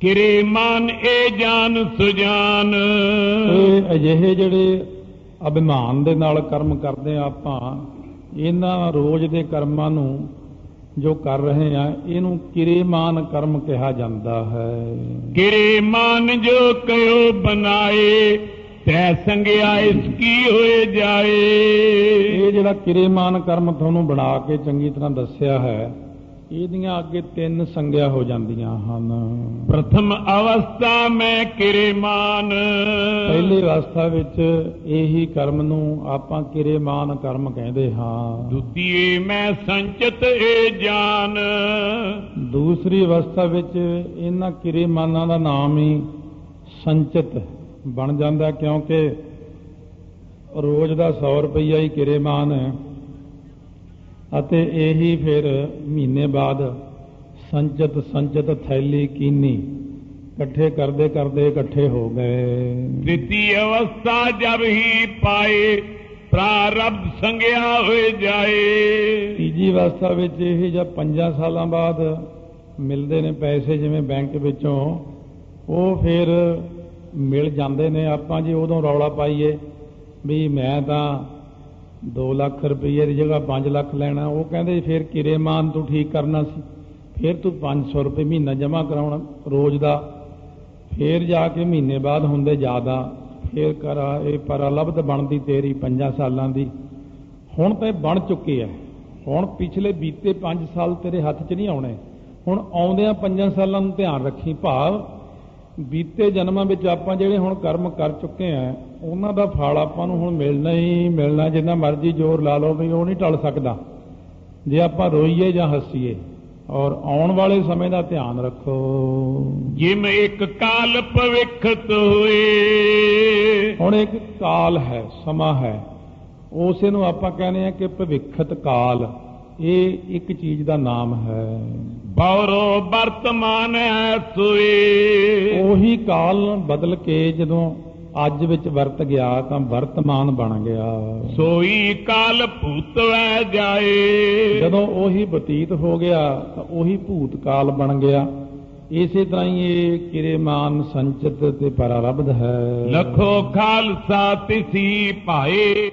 ਕਿਰੇ ਮਨ ਇਹ ਜਾਨ ਸੁਜਾਨ। ਇਹ ਅਜਿਹੇ ਜਿਹੜੇ ਅਭਿਮਾਨ ਦੇ ਨਾਲ ਕਰਮ ਕਰਦੇ ਆ ਆਪਾਂ, ਇਹਨਾਂ ਰੋਜ਼ ਦੇ ਕਰਮਾਂ ਨੂੰ ਜੋ ਕਰ ਰਹੇ ਆ ਇਹਨੂੰ ਕਿਰੇਮਾਨ ਕਰਮ ਕਿਹਾ ਜਾਂਦਾ ਹੈ। ਕਿਰੇਮਾਨ ਜੋ ਕਯੋ ਬਣਾਏ ਤੈ ਸੰਗਿਆ ਇਸ ਕੀ ਹੋਏ ਜਾਏ। ਇਹ ਜਿਹੜਾ ਕਿਰੇਮਾਨ ਕਰਮ ਤੁਹਾਨੂੰ ਬਣਾ ਕੇ ਚੰਗੀ ਤਰ੍ਹਾਂ ਦੱਸਿਆ ਹੈ, ਇਹਦੀਆਂ ਅੱਗੇ 3 ਸੰਗਿਆ ਹੋ ਜਾਂਦੀਆਂ ਹਨ। ਪ੍ਰਥਮ ਅਵਸਥਾ ਮੈਂ ਕਿਰੇਮਾਨ। ਪਹਿਲੀ ਅਵਸਥਾ ਵਿੱਚ ਇਹੀ ਕਰਮ ਨੂੰ ਆਪਾਂ ਕਿਰੇਮਾਨ ਕਰਮ ਕਹਿੰਦੇ ਹਾਂ। ਦੂਤੀਏ ਮੈਂ ਸੰਚਿਤ ਇਹ ਜਾਨ। ਦੂਸਰੀ ਅਵਸਥਾ ਵਿੱਚ ਇਹਨਾਂ ਕਿਰੇਮਾਨਾਂ ਦਾ ਨਾਮ ਹੀ ਸੰਚਿਤ ਬਣ ਜਾਂਦਾ, ਕਿਉਂਕਿ ਰੋਜ਼ ਦਾ 100 ਰੁਪਈਆ ਹੀ ਕਿਰੇਮਾਨ ਹੈ ਅਤੇ ਇਹੀ ਫਿਰ ਮਹੀਨੇ ਬਾਅਦ ਸੰਚਿਤ ਥੈਲੀ ਕੀਨੀ ਇਕੱਠੇ ਕਰਦੇ ਇਕੱਠੇ ਹੋ ਗਏ। ਤ੍ਰਿਤੀ ਅਵਸਥਾ ਜਬ ਹੀ ਪਾਏ ਪ੍ਰਾਰਬਧ ਸੰਗਿਆ ਹੋਏ ਜਾਏ। ਤੀਜੀ ਅਵਸਥਾ ਵਿੱਚ ਇਹ ਜਦ 5 ਸਾਲਾਂ ਬਾਅਦ ਮਿਲਦੇ ਨੇ ਪੈਸੇ, ਜਿਵੇਂ ਬੈਂਕ ਵਿੱਚੋਂ, ਉਹ ਫਿਰ ਮਿਲ ਜਾਂਦੇ ਨੇ। ਆਪਾਂ ਜੀ ਉਦੋਂ ਰੌਲਾ ਪਾਈਏ ਵੀ ਮੈਂ ਤਾਂ 2 ਲੱਖ ਰੁਪਈਏ ਦੀ ਜਗ੍ਹਾ 5 ਲੱਖ ਲੈਣਾ, ਉਹ ਕਹਿੰਦੇ ਫਿਰ ਕਿਰੇਮਾਨ ਤੂੰ ਠੀਕ ਕਰਨਾ ਸੀ, ਫਿਰ ਤੂੰ 500 ਰੁਪਏ ਮਹੀਨਾ ਜਮ੍ਹਾਂ ਕਰਾਉਣਾ ਰੋਜ਼ ਦਾ, ਫਿਰ ਜਾ ਕੇ ਮਹੀਨੇ ਬਾਅਦ ਹੁੰਦੇ ਜ਼ਿਆਦਾ, ਫਿਰ ਕਰ ਇਹ ਪਰਾਲਬਧ ਬਣਦੀ ਤੇਰੀ 5 ਸਾਲਾਂ ਦੀ। ਹੁਣ ਤਾਂ ਬਣ ਚੁੱਕੀ ਹੈ। ਹੁਣ ਪਿਛਲੇ ਬੀਤੇ 5 ਸਾਲ ਤੇਰੇ ਹੱਥ 'ਚ ਨਹੀਂ ਆਉਣੇ, ਹੁਣ ਆਉਂਦਿਆਂ 5 ਸਾਲਾਂ ਨੂੰ ਧਿਆਨ ਰੱਖੀ। ਭਾਵ ਬੀਤੇ ਜਨਮਾਂ ਵਿੱਚ ਆਪਾਂ ਜਿਹੜੇ ਹੁਣ ਕਰਮ ਕਰ ਚੁੱਕੇ ਆ ਉਹਨਾਂ ਦਾ ਫਲ ਆਪਾਂ ਨੂੰ ਹੁਣ ਮਿਲਣਾ ਹੀ ਮਿਲਣਾ, ਜਿੰਨਾ ਮਰਜ਼ੀ ਜ਼ੋਰ ਲਾ ਲਓ ਵੀ ਉਹ ਨਹੀਂ ਟਲ ਸਕਦਾ ਜੇ ਆਪਾਂ ਰੋਈਏ ਜਾਂ ਹੱਸੀਏ। ਔਰ ਆਉਣ ਵਾਲੇ ਸਮੇਂ ਦਾ ਧਿਆਨ ਰੱਖੋ। ਜਿਵੇਂ ਇੱਕ ਕਾਲ ਭਵਿੱਖਤ ਹੋਏ, ਹੁਣ ਇੱਕ ਕਾਲ ਹੈ, ਸਮਾਂ ਹੈ, ਉਸੇ ਨੂੰ ਆਪਾਂ ਕਹਿੰਦੇ ਆ ਕਿ ਭਵਿੱਖਤ ਕਾਲ। ਇਹ ਇੱਕ ਚੀਜ਼ ਦਾ ਨਾਮ ਹੈ। ਬੌਰੋ ਵਰਤਮਾਨ ਹੈ ਸੋਏ, ਉਹੀ ਕਾਲ ਬਦਲ ਕੇ ਜਦੋਂ ਅੱਜ ਵਿੱਚ ਵਰਤ ਗਿਆ ਤਾਂ ਵਰਤਮਾਨ ਬਣ ਗਿਆ। ਸੋਈ ਕਾਲ ਭੂਤ ਵਹਿ ਜਾਏ, ਜਦੋਂ ਉਹੀ ਬਤੀਤ ਹੋ ਗਿਆ ਤਾਂ ਉਹੀ ਭੂਤ ਕਾਲ ਬਣ ਗਿਆ। ਇਸੇ ਤਰ੍ਹਾਂ ਹੀ ਇਹ ਕਿਰੇਮਾਨ ਸੰਚਿਤ ਤੇ ਪਰਾਰਬਧ ਹੈ। ਲਖੋ ਖਾਲਸਾ ਤਿਸੀ ਭਾਏ।